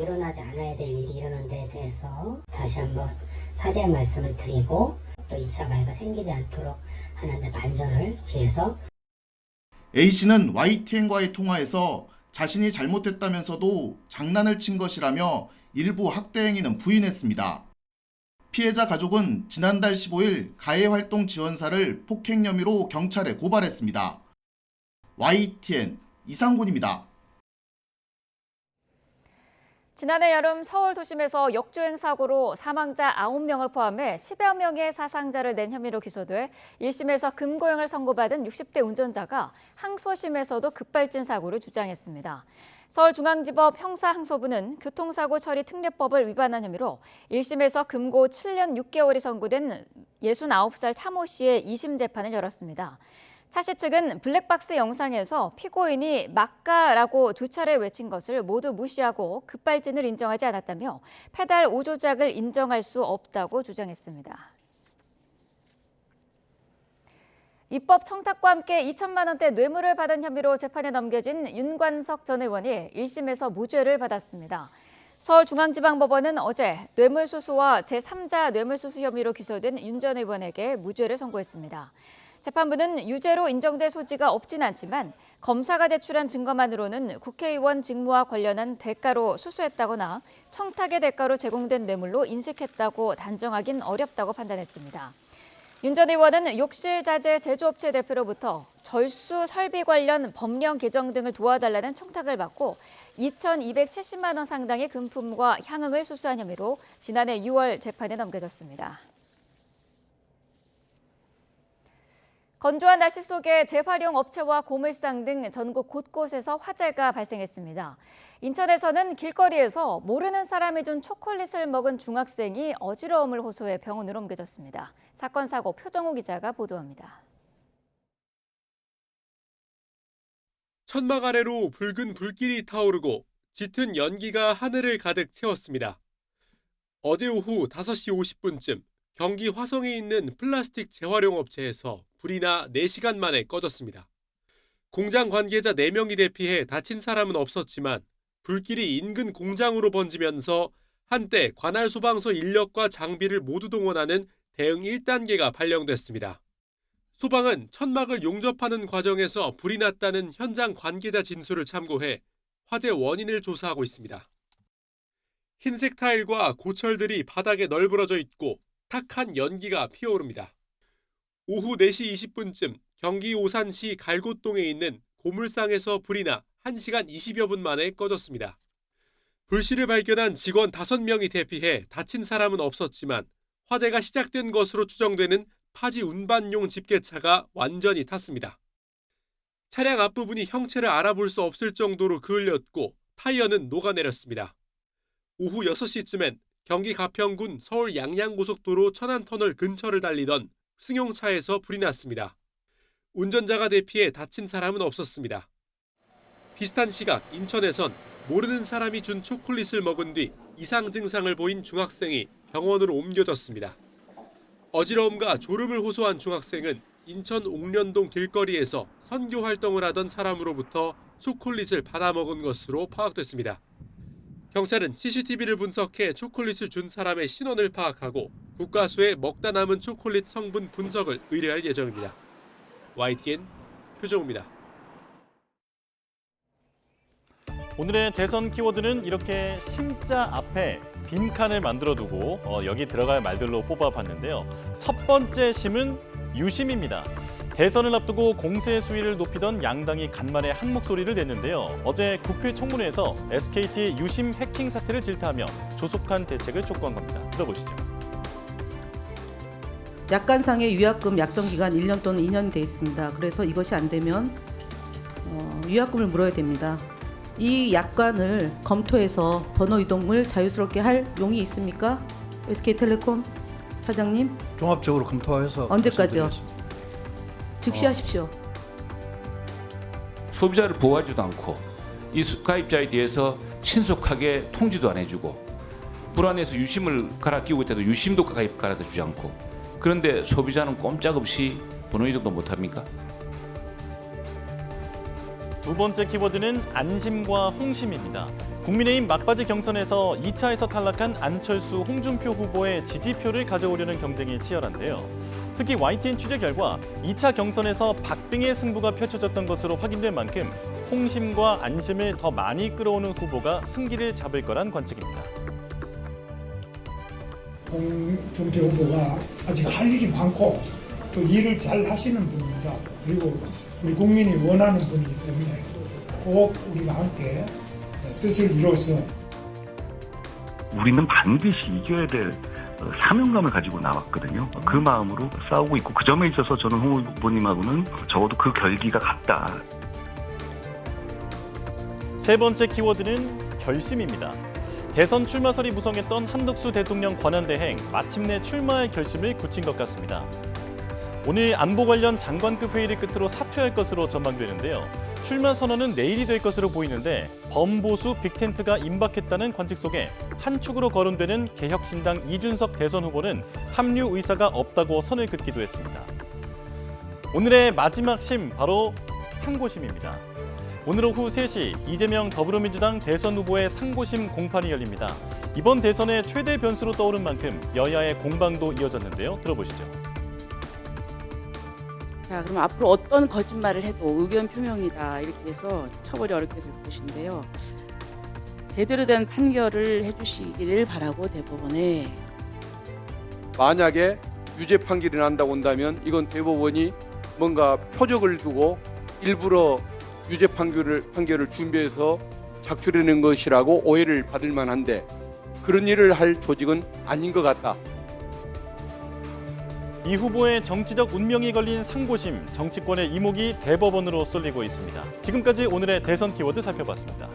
일어나지 않아야 될 일이 일어난 데에 대해서 다시 한번 사죄의 말씀을 드리고 또 2차 가해가 생기지 않도록 하는 데 만전을 기해서 A씨는 YTN과의 통화에서 자신이 잘못했다면서도 장난을 친 것이라며 일부 학대 행위는 부인했습니다. 피해자 가족은 지난달 15일 가해활동 지원사를 폭행 혐의로 경찰에 고발했습니다. YTN 이상곤입니다. 지난해 여름 서울 도심에서 역주행 사고로 사망자 9명을 포함해 10여 명의 사상자를 낸 혐의로 기소돼 1심에서 금고형을 선고받은 60대 운전자가 항소심에서도 급발진 사고를 주장했습니다. 서울중앙지법 형사항소부는 교통사고 처리 특례법을 위반한 혐의로 1심에서 금고 7년 6개월이 선고된 69살 차모 씨의 2심 재판을 열었습니다. 차 씨 측은 블랙박스 영상에서 피고인이 막가라고 2차례 외친 것을 모두 무시하고 급발진을 인정하지 않았다며 페달 5조작을 인정할 수 없다고 주장했습니다. 입법 청탁과 함께 2천만 원대 뇌물을 받은 혐의로 재판에 넘겨진 윤관석 전 의원이 1심에서 무죄를 받았습니다. 서울중앙지방법원은 어제 뇌물수수와 제3자 뇌물수수 혐의로 기소된 윤 전 의원에게 무죄를 선고했습니다. 재판부는 유죄로 인정될 소지가 없진 않지만 검사가 제출한 증거만으로는 국회의원 직무와 관련한 대가로 수수했다거나 청탁의 대가로 제공된 뇌물로 인식했다고 단정하긴 어렵다고 판단했습니다. 윤 전 의원은 욕실자재 제조업체 대표로부터 절수 설비 관련 법령 개정 등을 도와달라는 청탁을 받고 2,270만 원 상당의 금품과 향응을 수수한 혐의로 지난해 6월 재판에 넘겨졌습니다. 건조한 날씨 속에 재활용 업체와 고물상 등 전국 곳곳에서 화재가 발생했습니다. 인천에서는 길거리에서 모르는 사람이 준 초콜릿을 먹은 중학생이 어지러움을 호소해 병원으로 옮겨졌습니다. 사건 사고 표정호 기자가 보도합니다. 천막 아래로 붉은 불길이 타오르고 짙은 연기가 하늘을 가득 채웠습니다. 어제 오후 5시 50분쯤 경기 화성에 있는 플라스틱 재활용 업체에서 불이 나 4시간 만에 꺼졌습니다. 공장 관계자 4명이 대피해 다친 사람은 없었지만 불길이 인근 공장으로 번지면서 한때 관할 소방서 인력과 장비를 모두 동원하는 대응 1단계가 발령됐습니다. 소방은 천막을 용접하는 과정에서 불이 났다는 현장 관계자 진술을 참고해 화재 원인을 조사하고 있습니다. 흰색 타일과 고철들이 바닥에 널브러져 있고 탁한 연기가 피어오릅니다. 오후 4시 20분쯤 경기 오산시 갈곶동에 있는 고물상에서 불이 나 1시간 20여 분 만에 꺼졌습니다. 불씨를 발견한 직원 5명이 대피해 다친 사람은 없었지만 화재가 시작된 것으로 추정되는 파지 운반용 집게차가 완전히 탔습니다. 차량 앞부분이 형체를 알아볼 수 없을 정도로 그을렸고 타이어는 녹아내렸습니다. 오후 6시쯤엔 경기 가평군 서울 양양고속도로 천안터널 근처를 달리던 승용차에서 불이 났습니다. 운전자가 대피해 다친 사람은 없었습니다. 비슷한 시각 인천에선 모르는 사람이 준 초콜릿을 먹은 뒤 이상 증상을 보인 중학생이 병원으로 옮겨졌습니다. 어지러움과 졸음을 호소한 중학생은 인천 옥련동 길거리에서 선교 활동을 하던 사람으로부터 초콜릿을 받아먹은 것으로 파악됐습니다. 경찰은 CCTV를 분석해 초콜릿을 준 사람의 신원을 파악하고 국과수에 먹다 남은 초콜릿 성분 분석을 의뢰할 예정입니다. YTN 표정우입니다. 오늘의 대선 키워드는 이렇게 심자 앞에 빈칸을 만들어두고 여기 들어갈 말들로 뽑아봤는데요. 첫 번째 심은 유심입니다. 대선을 앞두고 공세 수위를 높이던 양당이 간만에 한 목소리를 냈는데요. 어제 국회 청문회에서 SKT의 유심 해킹 사태를 질타하며 조속한 대책을 촉구한 겁니다. 들어보시죠. 약관상의 유약금 약정 기간 1년 또는 2년이 돼 있습니다. 그래서 이것이 안 되면 유약금을 물어야 됩니다. 이 약관을 검토해서 번호 이동을 자유스럽게 할 용이 있습니까? SK텔레콤 사장님? 종합적으로 검토해서 언제까지요? 즉시 하십시오. 소비자를 보호하지도 않고 이 가입자에 대해서 신속하게 통지도 안 해주고 불안해서 유심을 갈아 끼우고 있다도 유심도 갈아다 주지 않고 그런데 소비자는 꼼짝없이 번호 이동도 못합니까? 두 번째 키워드는 안심과 홍심입니다. 국민의힘 막바지 경선에서 2차에서 탈락한 안철수, 홍준표 후보의 지지표를 가져오려는 경쟁이 치열한데요. 특히 YTN 취재 결과 2차 경선에서 박빙의 승부가 펼쳐졌던 것으로 확인된 만큼 홍심과 안심을 더 많이 끌어오는 후보가 승기를 잡을 거란 관측입니다. 홍준표 후보가 아직 할 일이 많고 또 일을 잘 하시는 분입니다. 그리고 우리 국민이 원하는 분이기 때문에 꼭 우리가 함께 뜻을 이뤄서 우리는 반드시 이겨야 될 사명감을 가지고 나왔거든요. 그 마음으로 싸우고 있고 그 점에 있어서 저는 홍 후보님하고는 적어도 그 결기가 같다. 세 번째 키워드는 결심입니다. 대선 출마설이 무성했던 한덕수 대통령 권한대행 마침내 출마할 결심을 굳힌 것 같습니다. 오늘 안보 관련 장관급 회의를 끝으로 사퇴할 것으로 전망되는데요. 출마 선언은 내일이 될 것으로 보이는데 범보수 빅텐트가 임박했다는 관측 속에 한 축으로 거론되는 개혁신당 이준석 대선 후보는 합류 의사가 없다고 선을 긋기도 했습니다. 오늘의 마지막 심 바로 상고심입니다. 오늘 오후 3시 이재명 더불어민주당 대선 후보의 상고심 공판이 열립니다. 이번 대선의 최대 변수로 떠오른 만큼 여야의 공방도 이어졌는데요. 들어보시죠. 자, 그럼 앞으로 어떤 거짓말을 해도 의견 표명이다 이렇게 해서 처벌이 어렵게 될 것인데요. 제대로 된 판결을 해주시기를 바라고 대법원에 만약에 유죄 판결이 난다고 한다면 이건 대법원이 뭔가 표적을 두고 일부러 유죄 판결을 준비해서 작출해낸 것이라고 오해를 받을 만한데 그런 일을 할 조직은 아닌 것 같다. 이 후보의 정치적 운명이 걸린 상고심, 정치권의 이목이 대법원으로 쏠리고 있습니다. 지금까지 오늘의 대선 키워드 살펴봤습니다.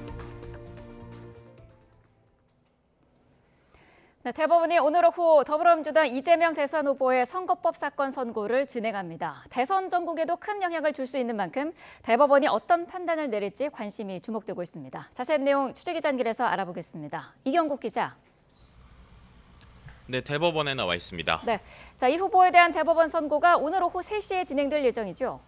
네, 대법원이 오늘 오후 더불어민주당 이재명 대선 후보의 선거법 사건 선고를 진행합니다. 대선 전국에도 큰 영향을 줄 수 있는 만큼 대법원이 어떤 판단을 내릴지 관심이 주목되고 있습니다. 자세한 내용 취재기자실에서 알아보겠습니다. 이경국 기자. 네, 대법원에 나와 있습니다. 네, 자, 이 후보에 대한 대법원 선고가 오늘 오후 3시에 진행될 예정이죠?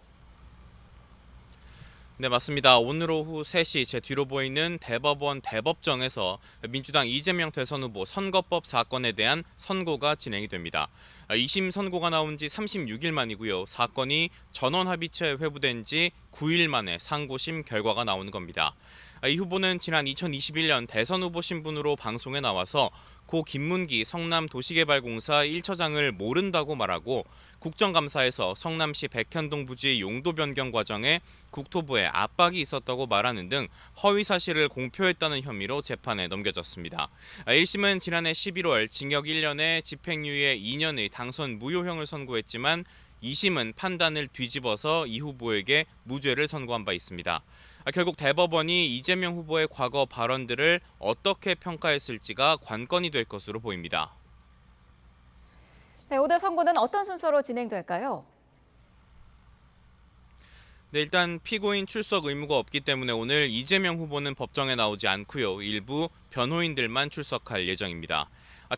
네, 맞습니다. 오늘 오후 3시 제 뒤로 보이는 대법원 대법정에서 민주당 이재명 대선 후보 선거법 사건에 대한 선고가 진행이 됩니다. 2심 선고가 나온 지 36일 만이고요. 사건이 전원합의체 회부된 지 9일 만에 상고심 결과가 나오는 겁니다. 이 후보는 지난 2021년 대선 후보 신분으로 방송에 나와서 고 김문기 성남도시개발공사 1처장을 모른다고 말하고 국정감사에서 성남시 백현동 부지 용도 변경 과정에 국토부에 압박이 있었다고 말하는 등 허위 사실을 공표했다는 혐의로 재판에 넘겨졌습니다. 1심은 지난해 11월 징역 1년에 집행유예 2년의 당선 무효형을 선고했지만 2심은 판단을 뒤집어서 이 후보에게 무죄를 선고한 바 있습니다. 결국 대법원이 이재명 후보의 과거 발언들을 어떻게 평가했을지가 관건이 될 것으로 보입니다. 네, 오늘 선고는 어떤 순서로 진행될까요? 네, 일단 피고인 출석 의무가 없기 때문에 오늘 이재명 후보는 법정에 나오지 않고요. 일부 변호인들만 출석할 예정입니다.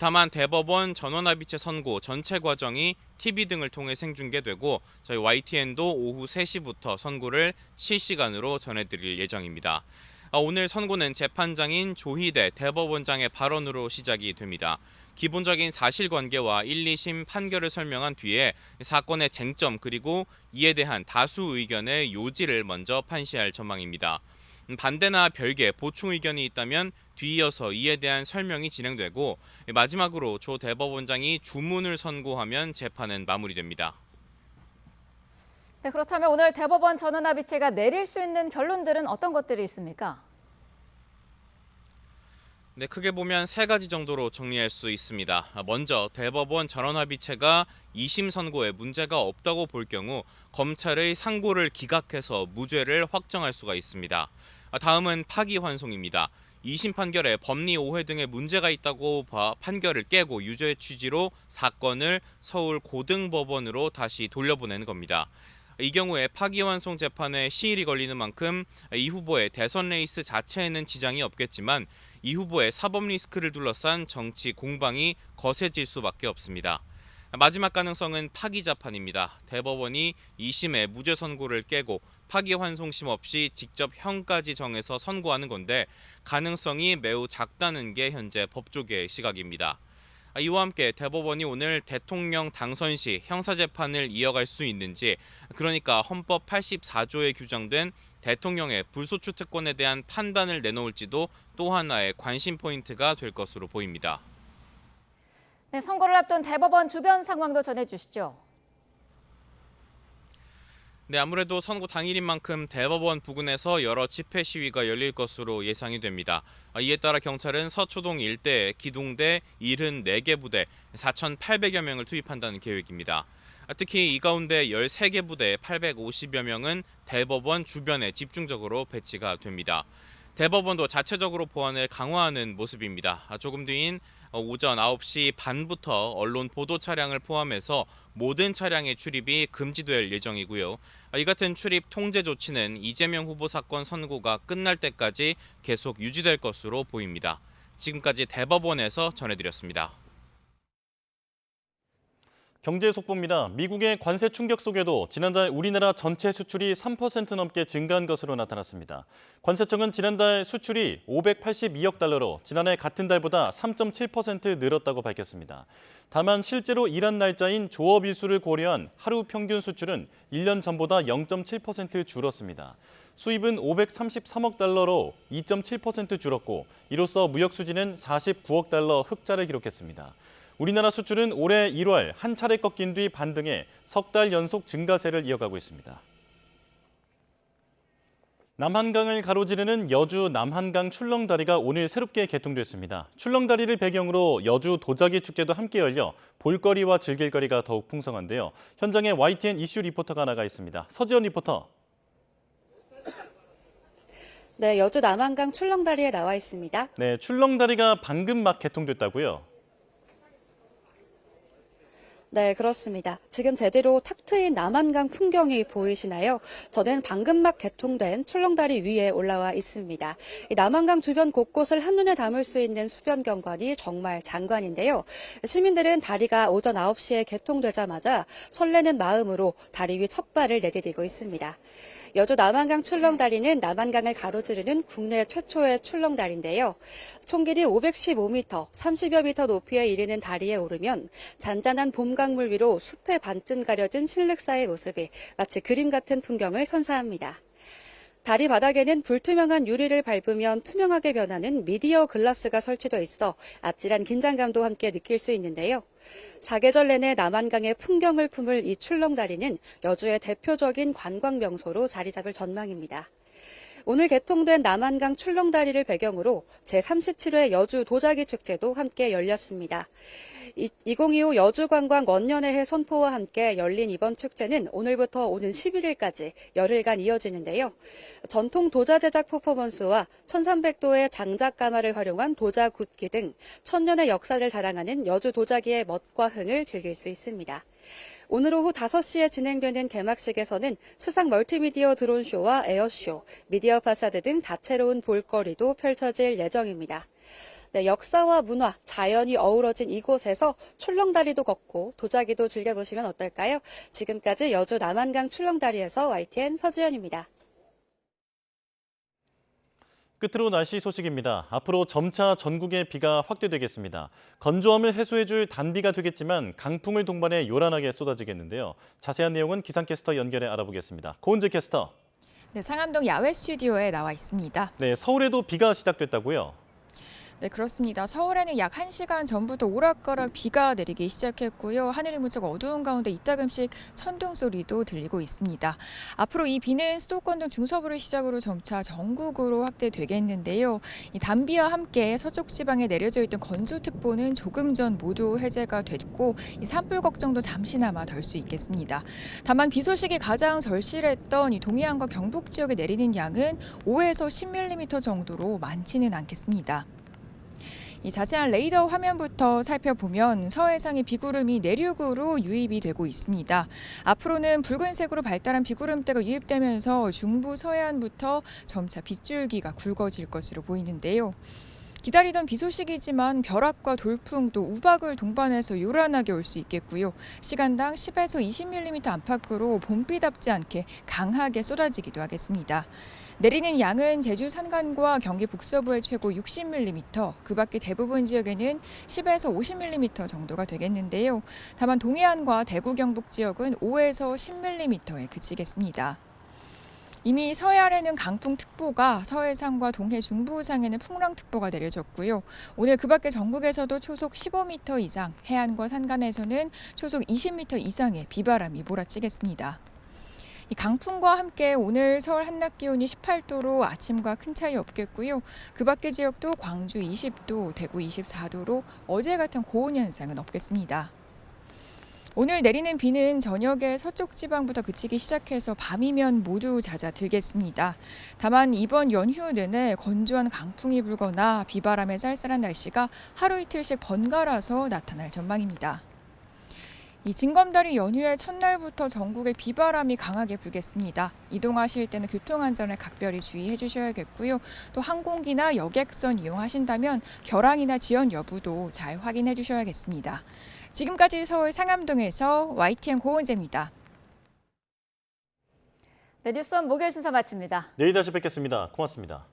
다만 대법원 전원합의체 선고 전체 과정이 TV 등을 통해 생중계되고 저희 YTN도 오후 3시부터 선고를 실시간으로 전해드릴 예정입니다. 오늘 선고는 재판장인 조희대 대법원장의 발언으로 시작이 됩니다. 기본적인 사실관계와 1, 2심 판결을 설명한 뒤에 사건의 쟁점 그리고 이에 대한 다수 의견의 요지를 먼저 판시할 전망입니다. 반대나 별개 보충 의견이 있다면 뒤이어서 이에 대한 설명이 진행되고 마지막으로 조 대법원장이 주문을 선고하면 재판은 마무리됩니다. 네, 그렇다면 오늘 대법원 전원합의체가 내릴 수 있는 결론들은 어떤 것들이 있습니까? 네, 크게 보면 3가지 정도로 정리할 수 있습니다. 먼저 대법원 전원합의체가 2심 선고에 문제가 없다고 볼 경우 검찰의 상고를 기각해서 무죄를 확정할 수가 있습니다. 다음은 파기환송입니다. 2심 판결에 법리 오해 등의 문제가 있다고 판결을 깨고 유죄 취지로 사건을 서울 고등법원으로 다시 돌려보내는 겁니다. 이 경우에 파기환송 재판에 시일이 걸리는 만큼 이 후보의 대선 레이스 자체에는 지장이 없겠지만 이 후보의 사법 리스크를 둘러싼 정치 공방이 거세질 수밖에 없습니다. 마지막 가능성은 파기자판입니다. 대법원이 2심의 무죄 선고를 깨고 파기환송심 없이 직접 형까지 정해서 선고하는 건데 가능성이 매우 작다는 게 현재 법조계의 시각입니다. 이와 함께 대법원이 오늘 대통령 당선 시 형사재판을 이어갈 수 있는지, 그러니까 헌법 84조에 규정된 대통령의 불소추 특권에 대한 판단을 내놓을지도 또 하나의 관심 포인트가 될 것으로 보입니다. 네, 선고를 앞둔 대법원 주변 상황도 전해주시죠. 네, 아무래도 선고 당일인 만큼 대법원 부근에서 여러 집회 시위가 열릴 것으로 예상이 됩니다. 이에 따라 경찰은 서초동 일대에 기동대 74개 부대 4,800여 명을 투입한다는 계획입니다. 특히 이 가운데 13개 부대 850여 명은 대법원 주변에 집중적으로 배치가 됩니다. 대법원도 자체적으로 보안을 강화하는 모습입니다. 조금 뒤인 오전 9시 반부터 언론 보도 차량을 포함해서 모든 차량의 출입이 금지될 예정이고요. 이 같은 출입 통제 조치는 이재명 후보 사건 선고가 끝날 때까지 계속 유지될 것으로 보입니다. 지금까지 대법원에서 전해드렸습니다. 경제 속보입니다. 미국의 관세 충격 속에도 지난달 우리나라 전체 수출이 3% 넘게 증가한 것으로 나타났습니다. 관세청은 지난달 수출이 582억 달러로 지난해 같은 달보다 3.7% 늘었다고 밝혔습니다. 다만 실제로 일한 날짜인 조업 일수를 고려한 하루 평균 수출은 1년 전보다 0.7% 줄었습니다. 수입은 533억 달러로 2.7% 줄었고 이로써 무역 수지는 49억 달러 흑자를 기록했습니다. 우리나라 수출은 올해 1월 한 차례 꺾인 뒤 반등해 석 달 연속 증가세를 이어가고 있습니다. 남한강을 가로지르는 여주 남한강 출렁다리가 오늘 새롭게 개통됐습니다. 출렁다리를 배경으로 여주 도자기 축제도 함께 열려 볼거리와 즐길거리가 더욱 풍성한데요. 현장에 YTN 이슈 리포터가 나가 있습니다. 서지연 리포터. 네, 여주 남한강 출렁다리에 나와 있습니다. 네, 출렁다리가 방금 막 개통됐다고요? 네, 그렇습니다. 지금 제대로 탁 트인 남한강 풍경이 보이시나요? 저는 방금 막 개통된 출렁다리 위에 올라와 있습니다. 이 남한강 주변 곳곳을 한눈에 담을 수 있는 수변 경관이 정말 장관인데요. 시민들은 다리가 오전 9시에 개통되자마자 설레는 마음으로 다리 위 첫 발을 내디디고 있습니다. 여주 남한강 출렁다리는 남한강을 가로지르는 국내 최초의 출렁다리인데요. 총 길이 515m, 30여 미터 높이에 이르는 다리에 오르면 잔잔한 봄강물 위로 숲에 반쯤 가려진 실륵사의 모습이 마치 그림 같은 풍경을 선사합니다. 다리 바닥에는 불투명한 유리를 밟으면 투명하게 변하는 미디어 글라스가 설치돼 있어 아찔한 긴장감도 함께 느낄 수 있는데요. 사계절 내내 남한강의 풍경을 품을 이 출렁다리는 여주의 대표적인 관광 명소로 자리 잡을 전망입니다. 오늘 개통된 남한강 출렁다리를 배경으로 제37회 여주 도자기 축제도 함께 열렸습니다. 2025 여주관광 원년회의 선포와 함께 열린 이번 축제는 오늘부터 오는 11일까지 열흘간 이어지는데요. 전통 도자 제작 퍼포먼스와 1300도의 장작 가마를 활용한 도자 굿기 등 천년의 역사를 자랑하는 여주 도자기의 멋과 흥을 즐길 수 있습니다. 오늘 오후 5시에 진행되는 개막식에서는 수상 멀티미디어 드론쇼와 에어쇼, 미디어 파사드 등 다채로운 볼거리도 펼쳐질 예정입니다. 네, 역사와 문화, 자연이 어우러진 이곳에서 출렁다리도 걷고 도자기도 즐겨보시면 어떨까요? 지금까지 여주 남한강 출렁다리에서 YTN 서지연입니다. 끝으로 날씨 소식입니다. 앞으로 점차 전국에 비가 확대되겠습니다. 건조함을 해소해줄 단비가 되겠지만 강풍을 동반해 요란하게 쏟아지겠는데요. 자세한 내용은 기상캐스터 연결해 알아보겠습니다. 고은재 캐스터. 네, 상암동 야외 스튜디오에 나와 있습니다. 네, 서울에도 비가 시작됐다고요? 네, 그렇습니다. 서울에는 약 1시간 전부터 오락가락 비가 내리기 시작했고요. 하늘이 무척 어두운 가운데 이따금씩 천둥 소리도 들리고 있습니다. 앞으로 이 비는 수도권 등 중서부를 시작으로 점차 전국으로 확대되겠는데요. 이 단비와 함께 서쪽 지방에 내려져 있던 건조특보는 조금 전 모두 해제가 됐고 이 산불 걱정도 잠시나마 덜 수 있겠습니다. 다만 비 소식이 가장 절실했던 이 동해안과 경북 지역에 내리는 양은 5에서 10mm 정도로 많지는 않겠습니다. 이 자세한 레이더 화면부터 살펴보면 서해상의 비구름이 내륙으로 유입이 되고 있습니다. 앞으로는 붉은색으로 발달한 비구름대가 유입되면서 중부 서해안부터 점차 빗줄기가 굵어질 것으로 보이는데요. 기다리던 비 소식이지만 벼락과 돌풍 또 우박을 동반해서 요란하게 올 수 있겠고요. 시간당 10에서 20mm 안팎으로 봄비답지 않게 강하게 쏟아지기도 하겠습니다. 내리는 양은 제주 산간과 경기 북서부의 최고 60mm, 그 밖에 대부분 지역에는 10에서 50mm 정도가 되겠는데요. 다만 동해안과 대구 경북 지역은 5에서 10mm에 그치겠습니다. 이미 서해안에는 강풍특보가, 서해상과 동해 중부상에는 풍랑특보가 내려졌고요. 오늘 그 밖에 전국에서도 초속 15m 이상, 해안과 산간에서는 초속 20m 이상의 비바람이 몰아치겠습니다. 이 강풍과 함께 오늘 서울 한낮 기온이 18도로 아침과 큰 차이 없겠고요. 그 밖의 지역도 광주 20도, 대구 24도로 어제 같은 고온 현상은 없겠습니다. 오늘 내리는 비는 저녁에 서쪽 지방부터 그치기 시작해서 밤이면 모두 잦아들겠습니다. 다만 이번 연휴 내내 건조한 강풍이 불거나 비바람에 쌀쌀한 날씨가 하루 이틀씩 번갈아서 나타날 전망입니다. 이 징검다리 연휴의 첫날부터 전국에 비바람이 강하게 불겠습니다. 이동하실 때는 교통안전에 각별히 주의해 주셔야겠고요. 또 항공기나 여객선 이용하신다면 결항이나 지연 여부도 잘 확인해 주셔야겠습니다. 지금까지 서울 상암동에서 YTN 고은재입니다. 네, 뉴스원 목요일 순서 마칩니다. 내일 다시 뵙겠습니다. 고맙습니다.